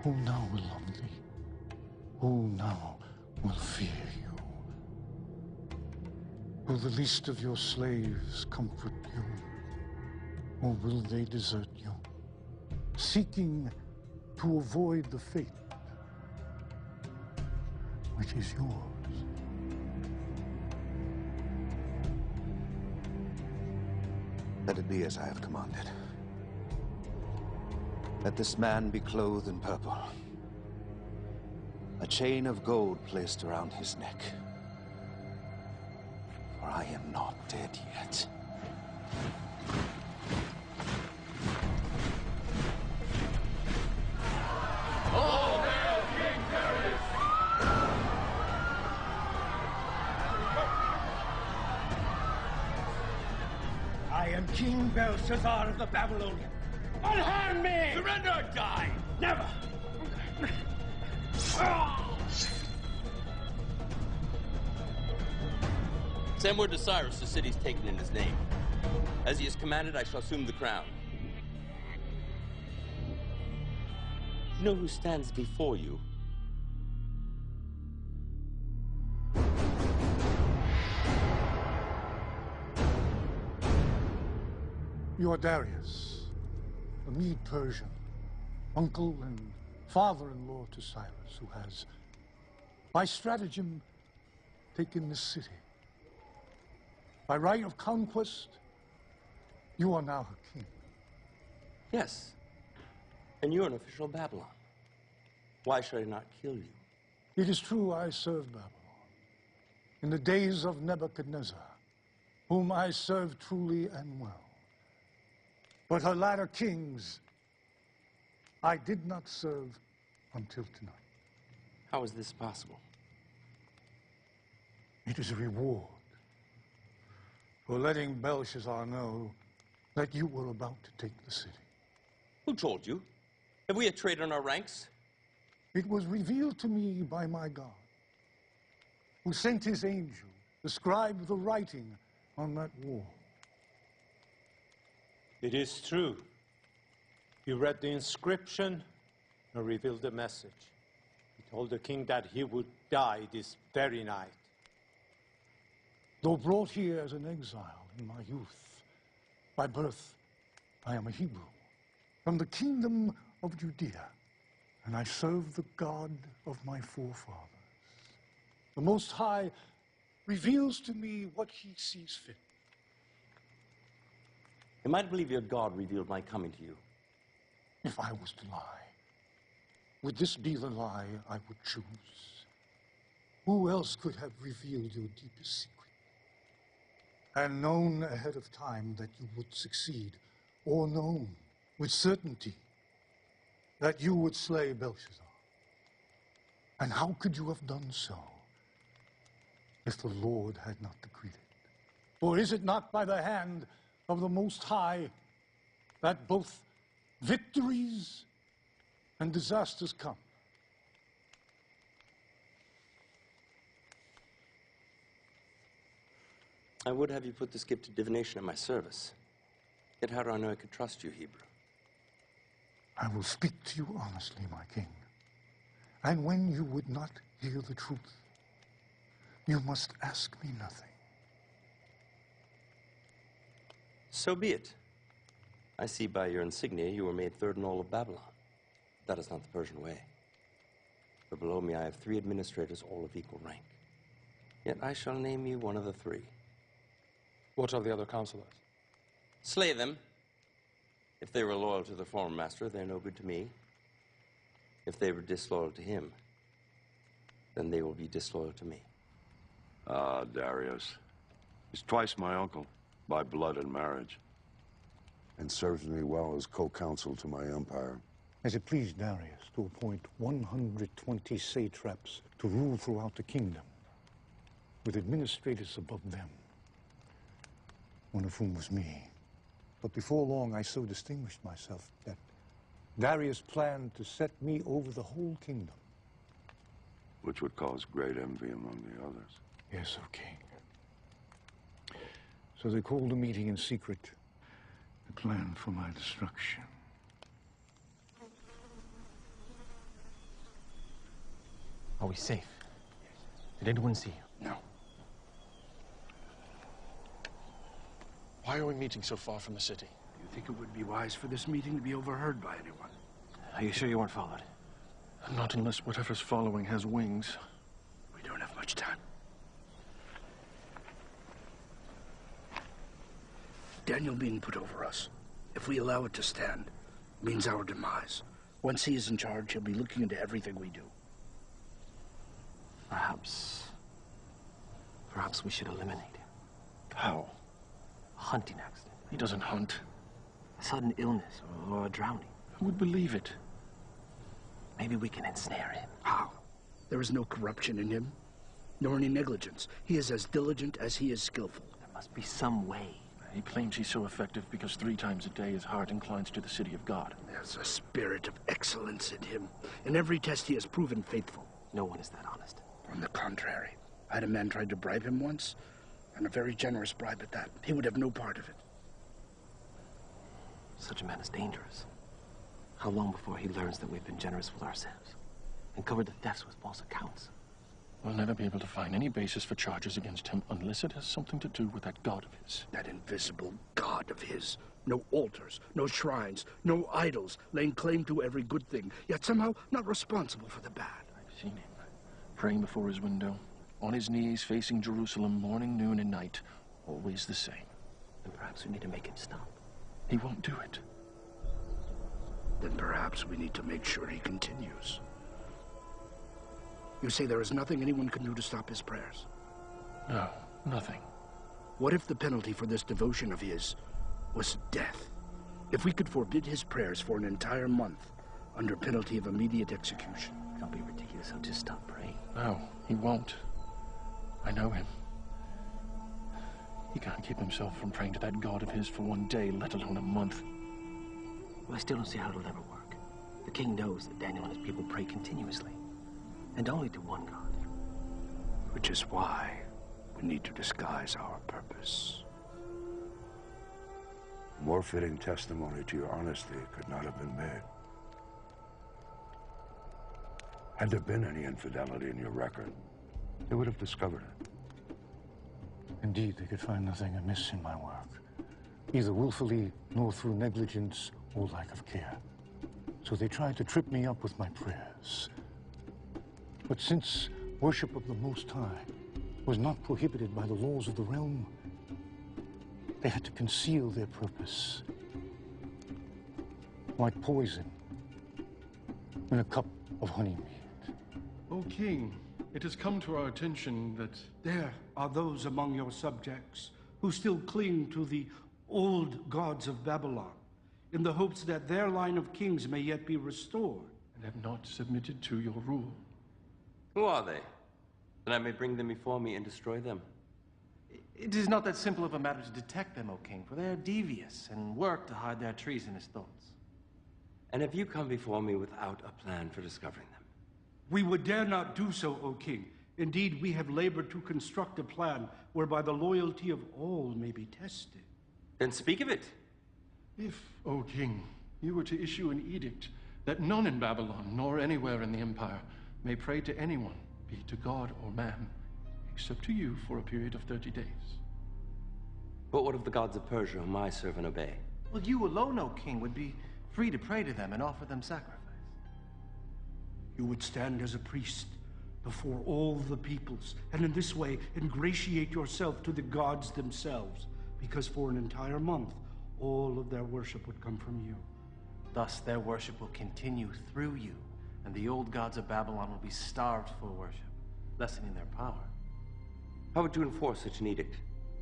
who now will love thee? Who now will fear you? Will the least of your slaves comfort you? Or will they desert you, seeking to avoid the fate which is yours? Let it be as I have commanded. Let this man be clothed in purple. A chain of gold placed around his neck. For I am not dead yet. All hail King Darius! I am King Belshazzar of the Babylonians. Unharm me! Surrender or die! Never! Send word to Cyrus the city's taken in his name. As he has commanded, I shall assume the crown. You know who stands before you? You are Darius, a Mede-Persian, uncle and father-in-law to Cyrus, who has, by stratagem, taken this city. By right of conquest, you are now her king. Yes. And you're an official of Babylon. Why should I not kill you? It is true I served Babylon in the days of Nebuchadnezzar, whom I served truly and well. But her latter kings I did not serve until tonight. How is this possible? It is a reward for letting Belshazzar know that you were about to take the city. Who told you? Have we a traitor in our ranks? It was revealed to me by my God, who sent his angel to scribe the writing on that wall. It is true. He read the inscription and revealed the message. He told the king that he would die this very night. Though brought here as an exile in my youth, by birth I am a Hebrew, from the kingdom of Judea, and I serve the God of my forefathers. The Most High reveals to me what he sees fit. Am I to believe your God revealed my coming to you? If I was to lie, would this be the lie I would choose? Who else could have revealed your deepest secret? And known ahead of time that you would succeed, or known with certainty that you would slay Belshazzar? And how could you have done so if the Lord had not decreed it? For is it not by the hand of the Most High that both victories and disasters come? I would have you put this gift of divination at my service. Yet how do I know I could trust you, Hebrew? I will speak to you honestly, my king. And when you would not hear the truth, you must ask me nothing. So be it. I see by your insignia you were made third in all of Babylon. That is not the Persian way. For below me I have 3 administrators, all of equal rank. Yet I shall name you one of the 3. What of the other counselors? Slay them. If they were loyal to their former master, they're no good to me. If they were disloyal to him, then they will be disloyal to me. Darius. He's twice my uncle, by blood and marriage, and serves me well as co-counsel to my empire. As it pleased Darius to appoint 120 satraps to rule throughout the kingdom, with administrators above them, one of whom was me. But before long, I so distinguished myself that Darius planned to set me over the whole kingdom. Which would cause great envy among the others. Yes, O king. So they called a meeting in secret to plan for my destruction. Are we safe? Did anyone see you? No. Why are we meeting so far from the city? Do you think it would be wise for this meeting to be overheard by anyone? Are you sure you weren't followed? Not unless whatever's following has wings. We don't have much time. Daniel being put over us, if we allow it to stand, means our demise. Once he is in charge, he'll be looking into everything we do. Perhaps we should eliminate him. How? A hunting accident. He doesn't hunt. A sudden illness or a drowning. Who would believe it? Maybe we can ensnare him. How? There is no corruption in him, nor any negligence. He is as diligent as he is skillful. There must be some way. He claims he's so effective because 3 times a day his heart inclines to the city of God. There's a spirit of excellence in him. In every test he has proven faithful. No one is that honest. On the contrary. I had a man try to bribe him once, and a very generous bribe at that. He would have no part of it. Such a man is dangerous. How long before he learns that we've been generous with ourselves and covered the thefts with false accounts? We'll never be able to find any basis for charges against him unless it has something to do with that god of his. That invisible god of his. No altars, no shrines, no idols, laying claim to every good thing, yet somehow not responsible for the bad. I've seen him praying before his window, on his knees facing Jerusalem morning, noon, and night, always the same. Then perhaps we need to make him stop. He won't do it. Then perhaps we need to make sure he continues. You say there is nothing anyone can do to stop his prayers? No, nothing. What if the penalty for this devotion of his was death? If we could forbid his prayers for an entire month under penalty of immediate execution? Don't be ridiculous. He'll just stop praying. No, he won't. I know him. He can't keep himself from praying to that god of his for 1 day, let alone a month. Well, I still don't see how it'll ever work. The king knows that Daniel and his people pray continuously, and only to one god. Which is why we need to disguise our purpose. More fitting testimony to your honesty could not have been made. Had there been any infidelity in your record, they would have discovered it. Indeed, they could find nothing amiss in my work, either willfully nor through negligence or lack of care. So they tried to trip me up with my prayers. But since worship of the Most High was not prohibited by the laws of the realm, they had to conceal their purpose, like poison in a cup of honeymead. O King, it has come to our attention that there are those among your subjects who still cling to the old gods of Babylon in the hopes that their line of kings may yet be restored. And have not submitted to your rule. Who are they? That I may bring them before me and destroy them. It is not that simple of a matter to detect them, O king, for they are devious and work to hide their treasonous thoughts. And have you come before me without a plan for discovering them? We would dare not do so, O king. Indeed, we have labored to construct a plan whereby the loyalty of all may be tested. Then speak of it. If, O king, you were to issue an edict that none in Babylon, nor anywhere in the empire, may pray to anyone, be it to God or man, except to you for a period of 30 days. But what of the gods of Persia whom I serve and obey? Well, you alone, O king, would be free to pray to them and offer them sacrifice. You would stand as a priest before all the peoples, and in this way ingratiate yourself to the gods themselves, because for an entire month, all of their worship would come from you. Thus, their worship will continue through you, and the old gods of Babylon will be starved for worship, lessening their power. How would you enforce such an edict?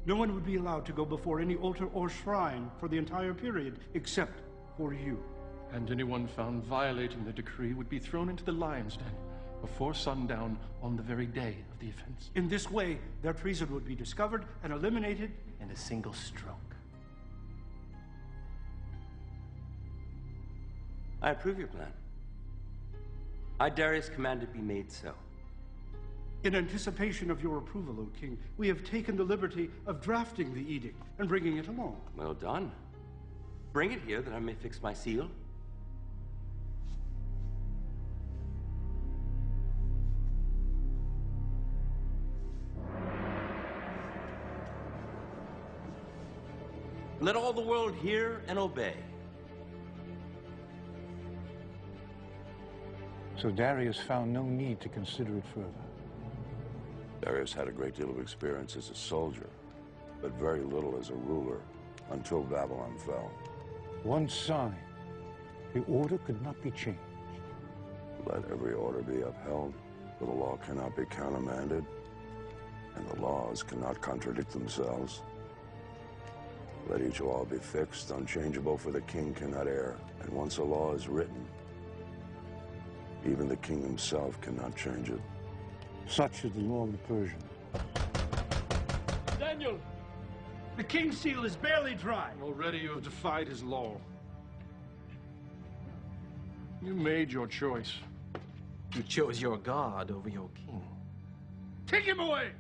No one would be allowed to go before any altar or shrine for the entire period, except for you. And anyone found violating the decree would be thrown into the lion's den before sundown on the very day of the offense. In this way, their treason would be discovered and eliminated in a single stroke. I approve your plan. I, Darius, command it be made so. In anticipation of your approval, O king, we have taken the liberty of drafting the edict and bringing it along. Well done. Bring it here that I may fix my seal. Let all the world hear and obey. So Darius found no need to consider it further. Darius had a great deal of experience as a soldier, but very little as a ruler. until Babylon fell. One sign, the order could not be changed. Let every order be upheld, for the law cannot be countermanded, and the laws cannot contradict themselves. Let each law be fixed, unchangeable, for the king cannot err. And once a law is written, even the king himself cannot change it. Such is the law of the Persians. Daniel! The king's seal is barely dry. Already you have defied his law. You made your choice. You chose your God over your king. Take him away!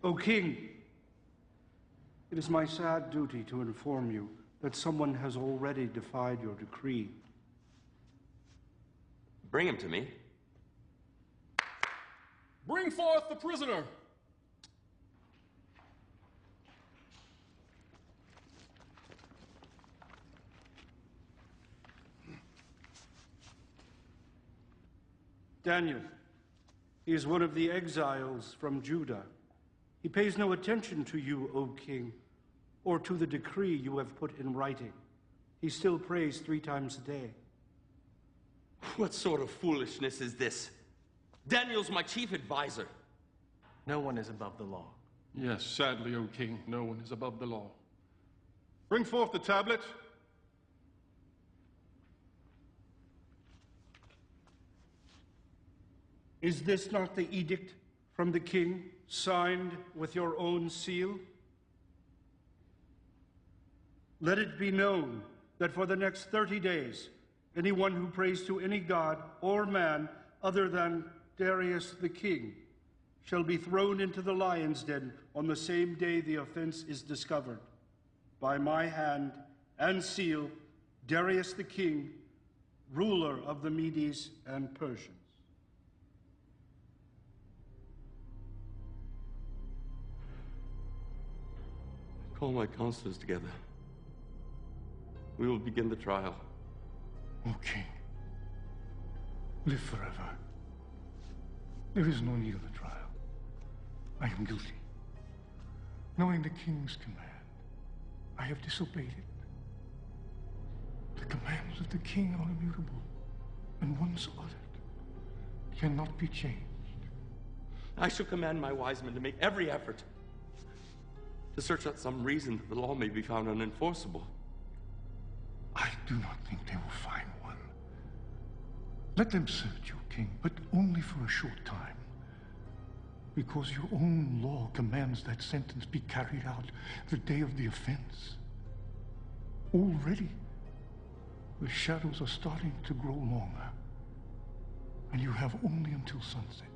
O king, it is my sad duty to inform you that someone has already defied your decree. Bring him to me. Bring forth the prisoner! Daniel, he is one of the exiles from Judah. He pays no attention to you, O king, or to the decree you have put in writing. He still prays 3 times a day. What sort of foolishness is this? Daniel's my chief advisor. No one is above the law. Yes, sadly, O king, no one is above the law. Bring forth the tablet. Is this not the edict from the king, signed with your own seal? Let it be known that for the next 30 days, anyone who prays to any god or man other than Darius the king shall be thrown into the lion's den on the same day the offense is discovered. By my hand and seal, Darius the king, ruler of the Medes and Persians. Call my counselors together. We will begin the trial. O king, live forever. There is no need of a trial. I am guilty. Knowing the king's command, I have disobeyed it. The commands of the king are immutable, and once uttered, cannot be changed. I shall command my wise men to make every effort to search out some reason that the law may be found unenforceable. I do not think they will find one. Let them search, O king, but only for a short time. Because your own law commands that sentence be carried out the day of the offense. Already, the shadows are starting to grow longer, and you have only until sunset.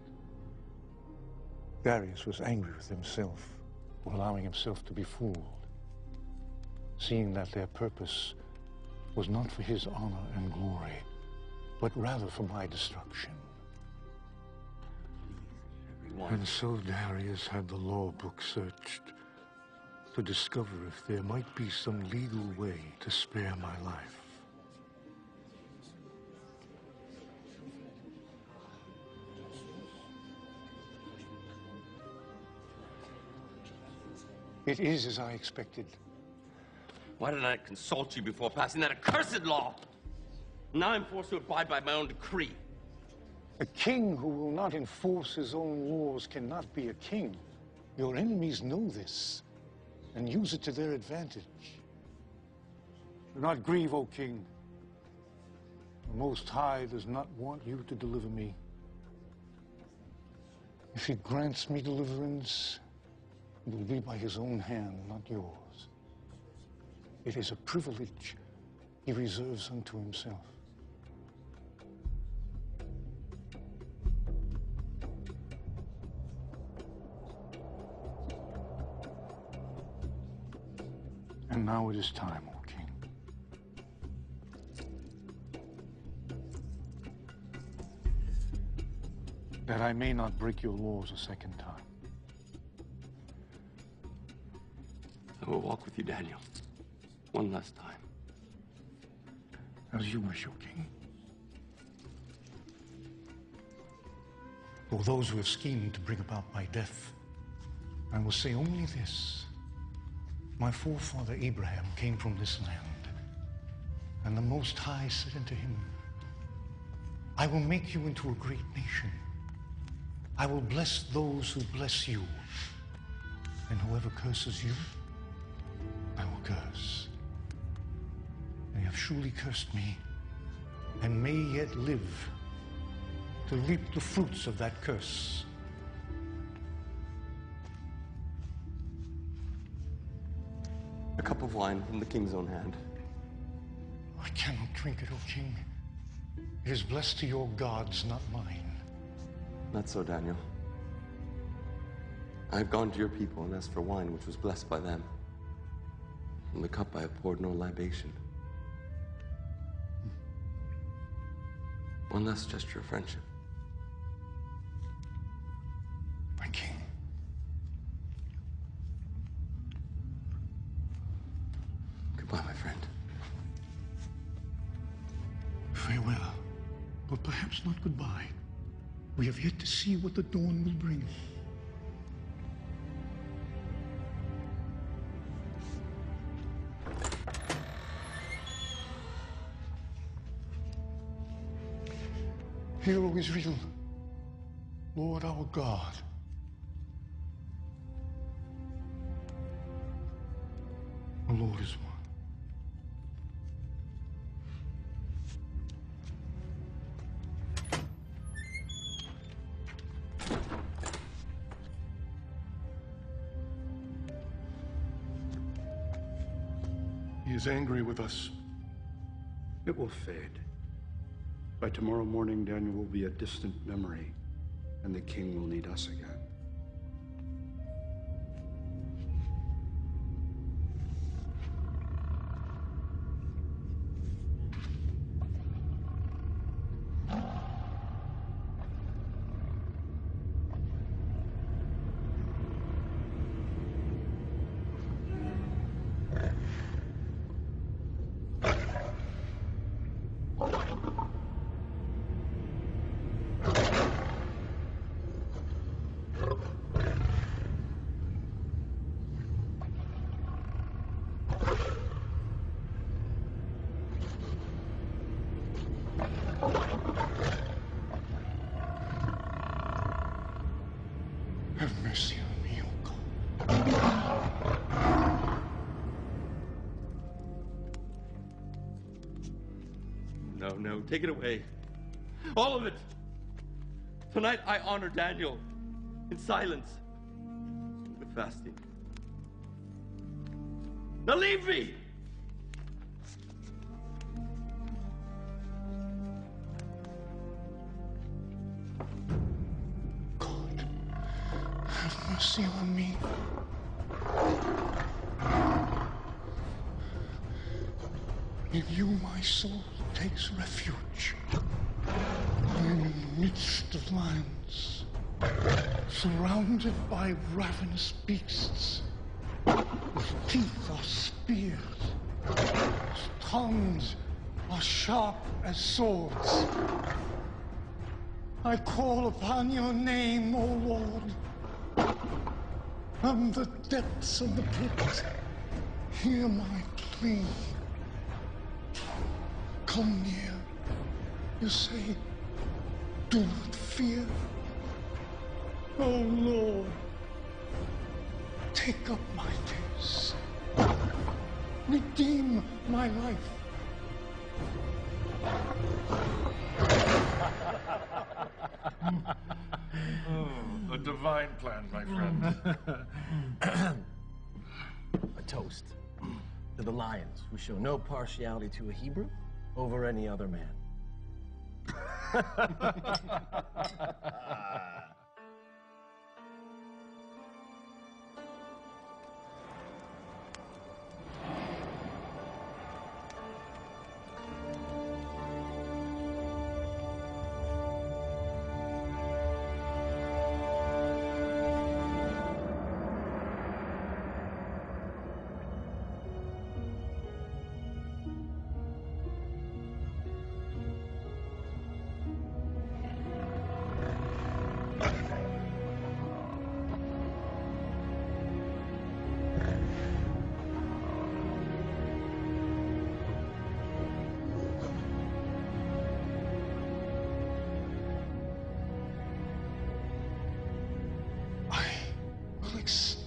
Darius was angry with himself for allowing himself to be fooled, seeing that their purpose was not for his honor and glory, but rather for my destruction. And so Darius had the law book searched to discover if there might be some legal way to spare my life. It is as I expected. Why did I not consult you before passing that accursed law? Now I'm forced to abide by my own decree. A king who will not enforce his own laws cannot be a king. Your enemies know this and use it to their advantage. Do not grieve, O king. The Most High does not want you to deliver me. If he grants me deliverance, it will be by his own hand, not yours. It is a privilege he reserves unto himself. And now it is time, O king. That I may not break your laws a second time. I will walk with you, Daniel. One last time. As you wish, O king. For those who have schemed to bring about my death, I will say only this. My forefather Abraham came from this land, and the Most High said unto him, I will make you into a great nation. I will bless those who bless you, and whoever curses you, I will curse. They have surely cursed me, and may yet live to reap the fruits of that curse. A cup of wine from the king's own hand. I cannot drink it, O king. It is blessed to your gods, not mine. Not so, Daniel. I have gone to your people and asked for wine which was blessed by them. From the cup I have poured no libation. One last gesture of friendship. My king. Goodbye, my friend. Farewell, but perhaps not goodbye. We have yet to see what the dawn will bring. Hear, O Israel, Lord our God. The Lord is one. He is angry with us. It will fade. By tomorrow morning, Daniel will be a distant memory, and the king will need us again. Have mercy on me, O God. No, no, take it away. All of it. Tonight I honor Daniel in silence, with fasting. Now leave me! Have mercy on me. In you my soul takes refuge. I am in the midst of lions, surrounded by ravenous beasts. Whose teeth are spears, whose tongues are sharp as swords. I call upon your name, O Lord. From the depths of the pit, hear my plea. Come near. You say, do not fear. O Lord, take up my case. Redeem my life. A divine plan, my friend. A toast to the lions who show no partiality to a Hebrew over any other man.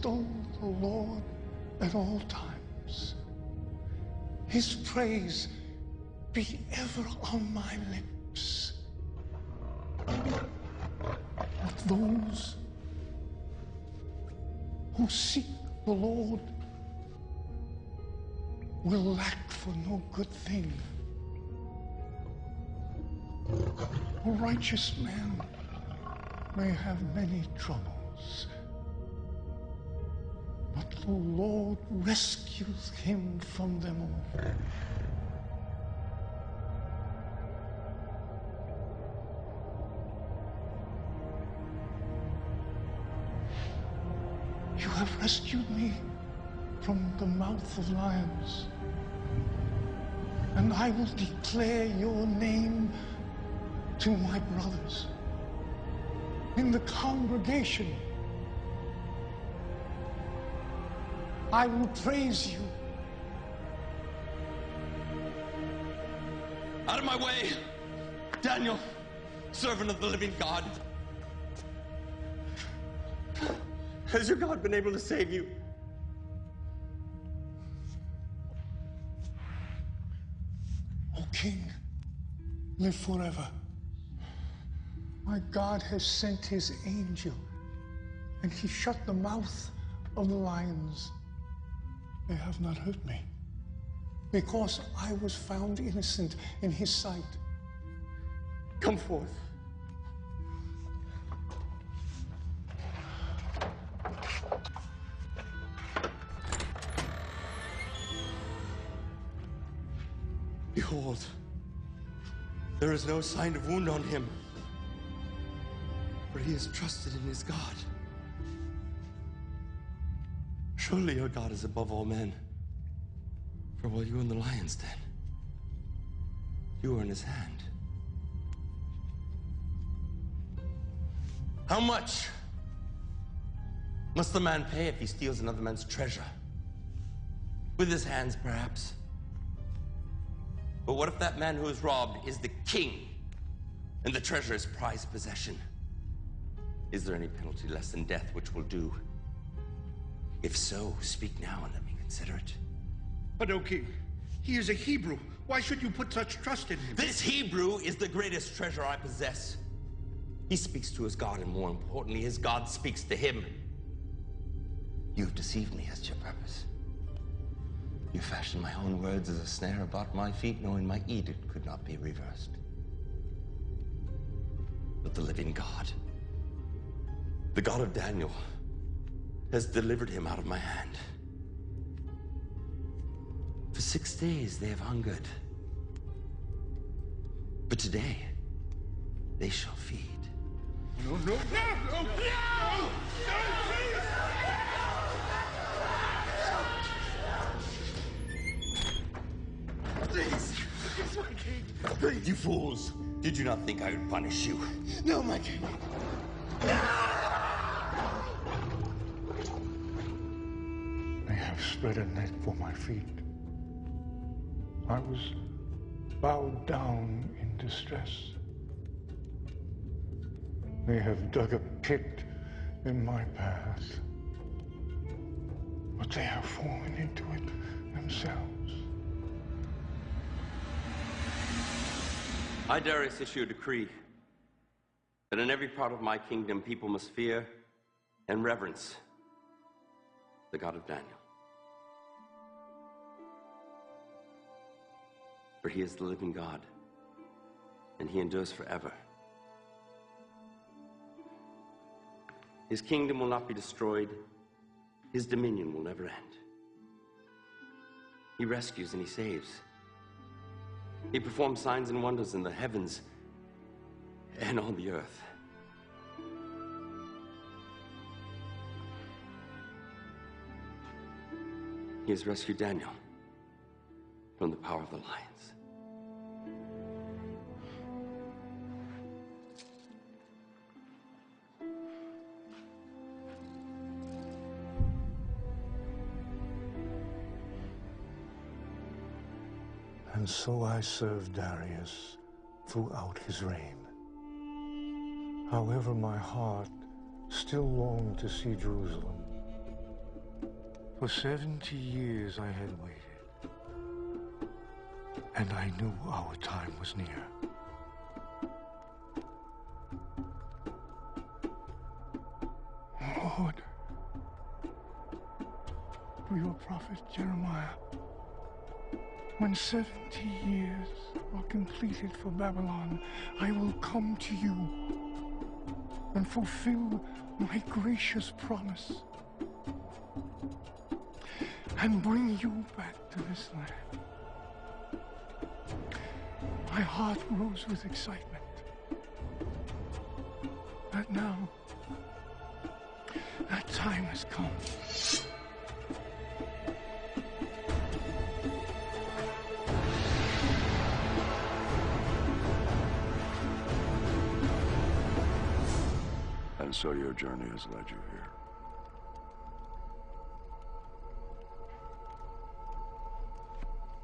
extol the Lord at all times. His praise be ever on my lips. But those who seek the Lord will lack for no good thing. A righteous man may have many troubles, but the Lord rescues him from them all. You have rescued me from the mouth of lions, and I will declare your name to my brothers in the congregation. I will praise you. Out of my way! Daniel, servant of the living God. Has your God been able to save you? O King, live forever. My God has sent his angel, and he shut the mouth of the lions. They have not hurt me, because I was found innocent in his sight. Come forth. Behold, there is no sign of wound on him, for he is trusted in his God. Surely your God is above all men, for while you were in the lion's den, you were in his hand. How much must the man pay if he steals another man's treasure? With his hands, perhaps. But what if that man who is robbed is the king, and the treasure is prized possession? Is there any penalty less than death which will do? If so, speak now and let me consider it. But, O King, he is a Hebrew. Why should you put such trust in him? This Hebrew is the greatest treasure I possess. He speaks to his God, and more importantly, his God speaks to him. You've deceived me as to your purpose. You fashioned my own words as a snare about my feet, knowing my edict could not be reversed. But the living God, the God of Daniel, has delivered him out of my hand. For 6 days they have hungered, but today they shall feed. No, no, no, no, no, no, Please, please, my king, please. You fools, did you not think I would punish you? no, my king. They have spread a net for my feet. I was bowed down in distress. They have dug a pit in my path, but they have fallen into it themselves. I, Darius, issue a decree that in every part of my kingdom people must fear and reverence the God of Daniel. For he is the living God, and he endures forever. His kingdom will not be destroyed. His dominion will never end. He rescues and he saves. He performs signs and wonders in the heavens and on the earth. He has rescued Daniel from the power of the lions. And so I served Darius throughout his reign. However, my heart still longed to see Jerusalem, For 70 years I had waited. And I knew our time was near. Lord, through your prophet Jeremiah, when 70 years are completed for Babylon, I will come to you and fulfill my gracious promise and bring you back to this land. My heart rose with excitement. But now, that time has come. And so your journey has led you here.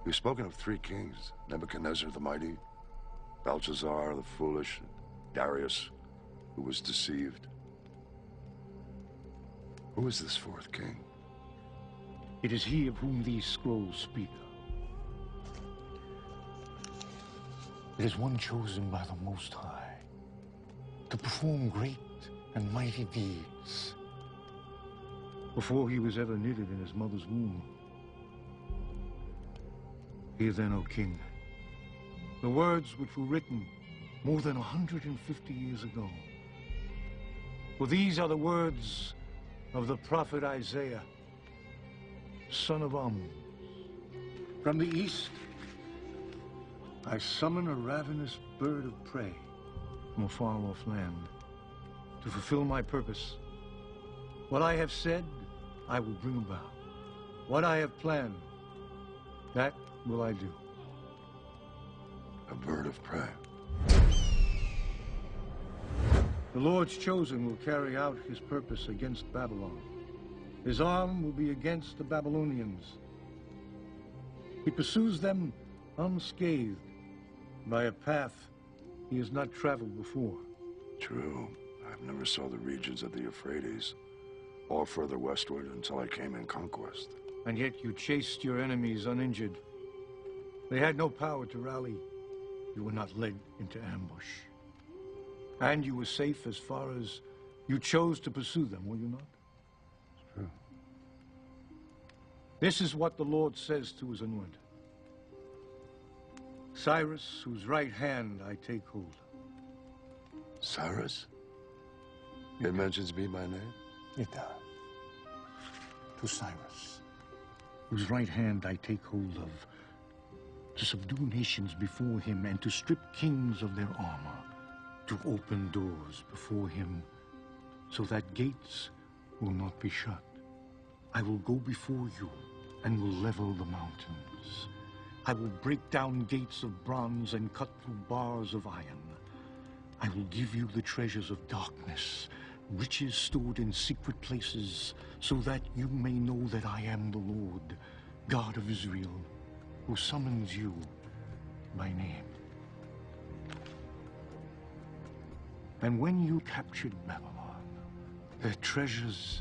You've spoken of three kings: Nebuchadnezzar the mighty, Belshazzar the foolish, Darius, who was deceived. Who is this fourth king? It is he of whom these scrolls speak. It is one chosen by the Most High to perform great and mighty deeds. Before he was ever knitted in his mother's womb. Hear then, O King, the words which were written more than 150 years ago. For these are the words of the prophet Isaiah, son of Amoz. From the east, I summon a ravenous bird of prey from a far-off land to fulfill my purpose. What I have said, I will bring about. What I have planned, that will I do. A bird of prey. The Lord's chosen will carry out his purpose against Babylon. His arm will be against the Babylonians. He pursues them unscathed by a path he has not traveled before. True. I've never saw the regions of the Euphrates or further westward until I came in conquest. And yet you chased your enemies uninjured. They had no power to rally. You were not led into ambush. And you were safe as far as you chose to pursue them, were you not? It's true. This is what the Lord says to his anointed. Cyrus, whose right hand I take hold. Cyrus? It mentions me by name? It does. To Cyrus, whose right hand I take hold of, to subdue nations before him and to strip kings of their armor, to open doors before him so that gates will not be shut. I will go before you and will level the mountains. I will break down gates of bronze and cut through bars of iron. I will give you the treasures of darkness, riches stored in secret places, so that you may know that I am the Lord, God of Israel, who summons you by name. And when you captured Babylon, their treasures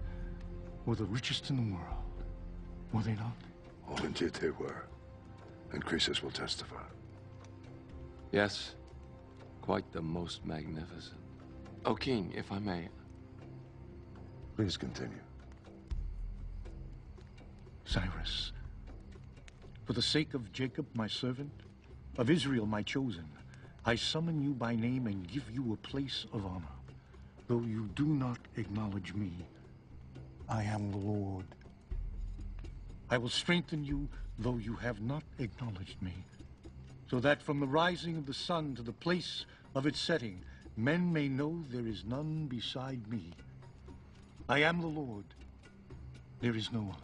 were the richest in the world, were they not? Oh, indeed they were. And Croesus will testify. Yes, quite the most magnificent. O King, if I may. Please continue. Cyrus, for the sake of Jacob, my servant, of Israel, my chosen, I summon you by name and give you a place of honor. Though you do not acknowledge me, I am the Lord. I will strengthen you, though you have not acknowledged me, so that from the rising of the sun to the place of its setting, men may know there is none beside me. I am the Lord. There is no other.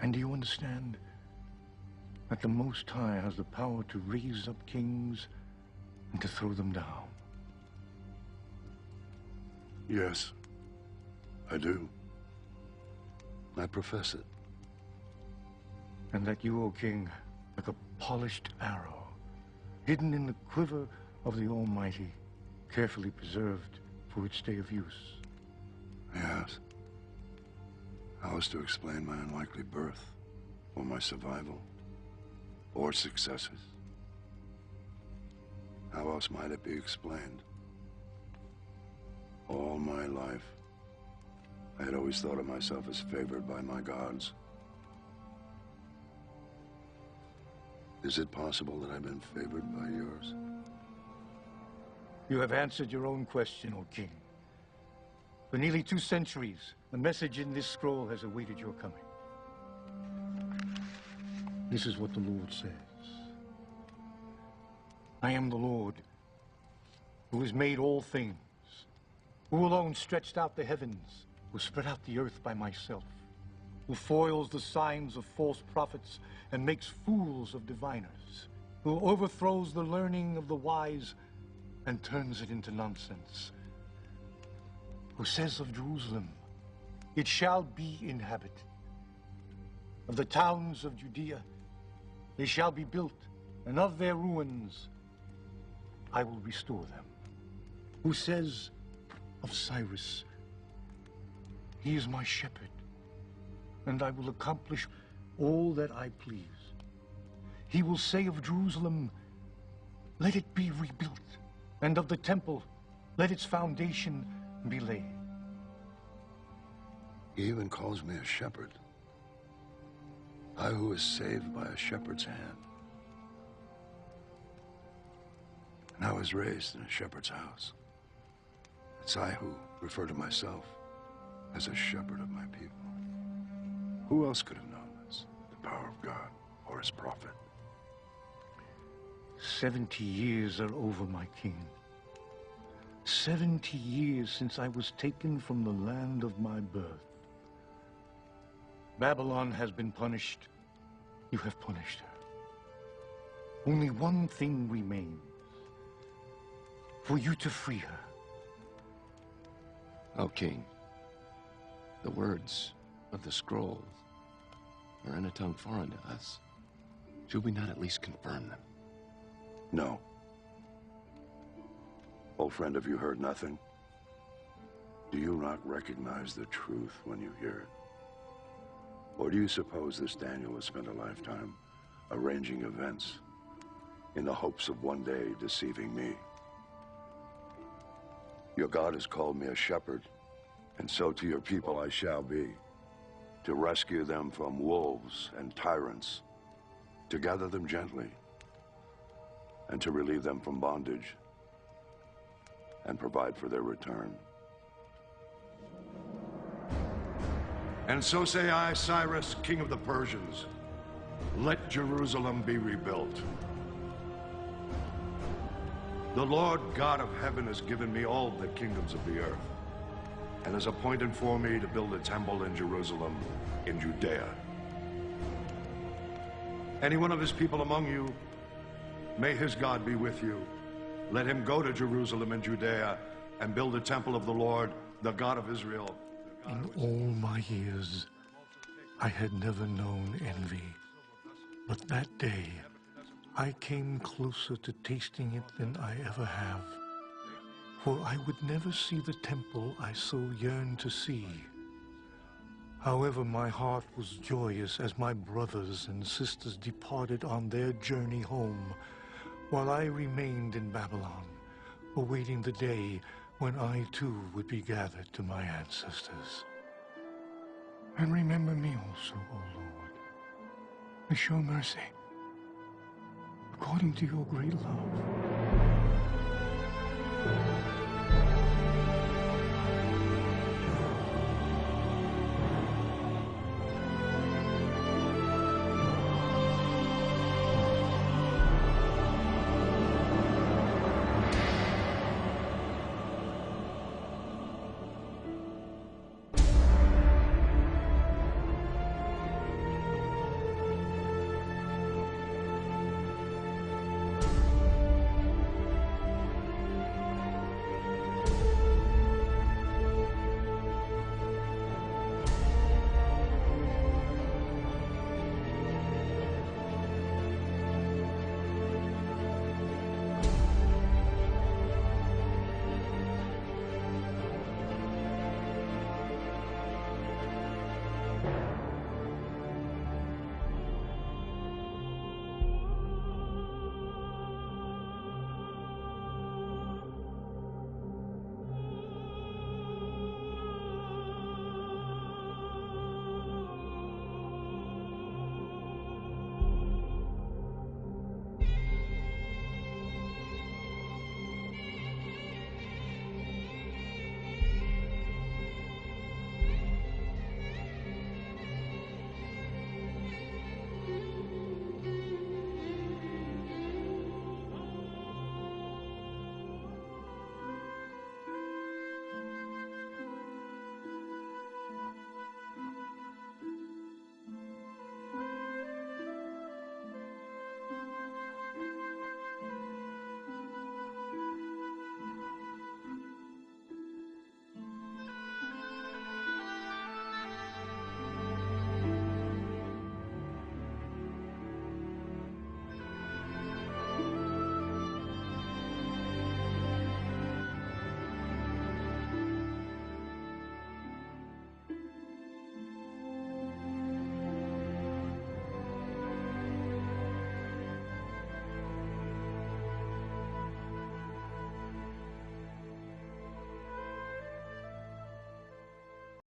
And do you understand that the Most High has the power to raise up kings and to throw them down? Yes, I do. I profess it. And that you, O King, like a polished arrow, hidden in the quiver of the Almighty, carefully preserved for its day of use. Yes. How else to explain my unlikely birth, or my survival, or successes? How else might it be explained? All my life, I had always thought of myself as favored by my gods. Is it possible that I've been favored by yours? You have answered your own question, O King. For nearly 2 centuries, the message in this scroll has awaited your coming. This is what the Lord says. I am the Lord, who has made all things, who alone stretched out the heavens, who spread out the earth by myself, who foils the signs of false prophets and makes fools of diviners, who overthrows the learning of the wise and turns it into nonsense, who says of Jerusalem, it shall be inhabited. Of the towns of Judea, they shall be built, and of their ruins I will restore them. Who says of Cyrus, he is my shepherd, and I will accomplish all that I please. He will say of Jerusalem, let it be rebuilt, and of the temple, let its foundation be laid. He even calls me a shepherd. I who was saved by a shepherd's hand. And I was raised in a shepherd's house. It's I who refer to myself as a shepherd of my people. Who else could have known this? The power of God or his prophet? 70 years are over, my king. 70 years since I was taken from the land of my birth. Babylon has been punished. You have punished her. Only one thing remains. For you to free her. O King, the words of the scrolls are in a tongue foreign to us. Should we not at least confirm them? No. Old friend, have you heard nothing? Do you not recognize the truth when you hear it? Or do you suppose this Daniel has spent a lifetime arranging events in the hopes of one day deceiving me? Your God has called me a shepherd, and so to your people I shall be, to rescue them from wolves and tyrants, to gather them gently, and to relieve them from bondage, and provide for their return. And so say I, Cyrus, king of the Persians, let Jerusalem be rebuilt. The Lord God of heaven has given me all the kingdoms of the earth, and has appointed for me to build a temple in Jerusalem, in Judea. Any one of his people among you, may his God be with you. Let him go to Jerusalem and Judea and build a temple of the Lord, the God of Israel. In all my years, I had never known envy. But that day, I came closer to tasting it than I ever have. For I would never see the temple I so yearned to see. However, my heart was joyous as my brothers and sisters departed on their journey home, while I remained in Babylon, awaiting the day when I too would be gathered to my ancestors. And remember me also, O Lord, and show mercy, according to your great love.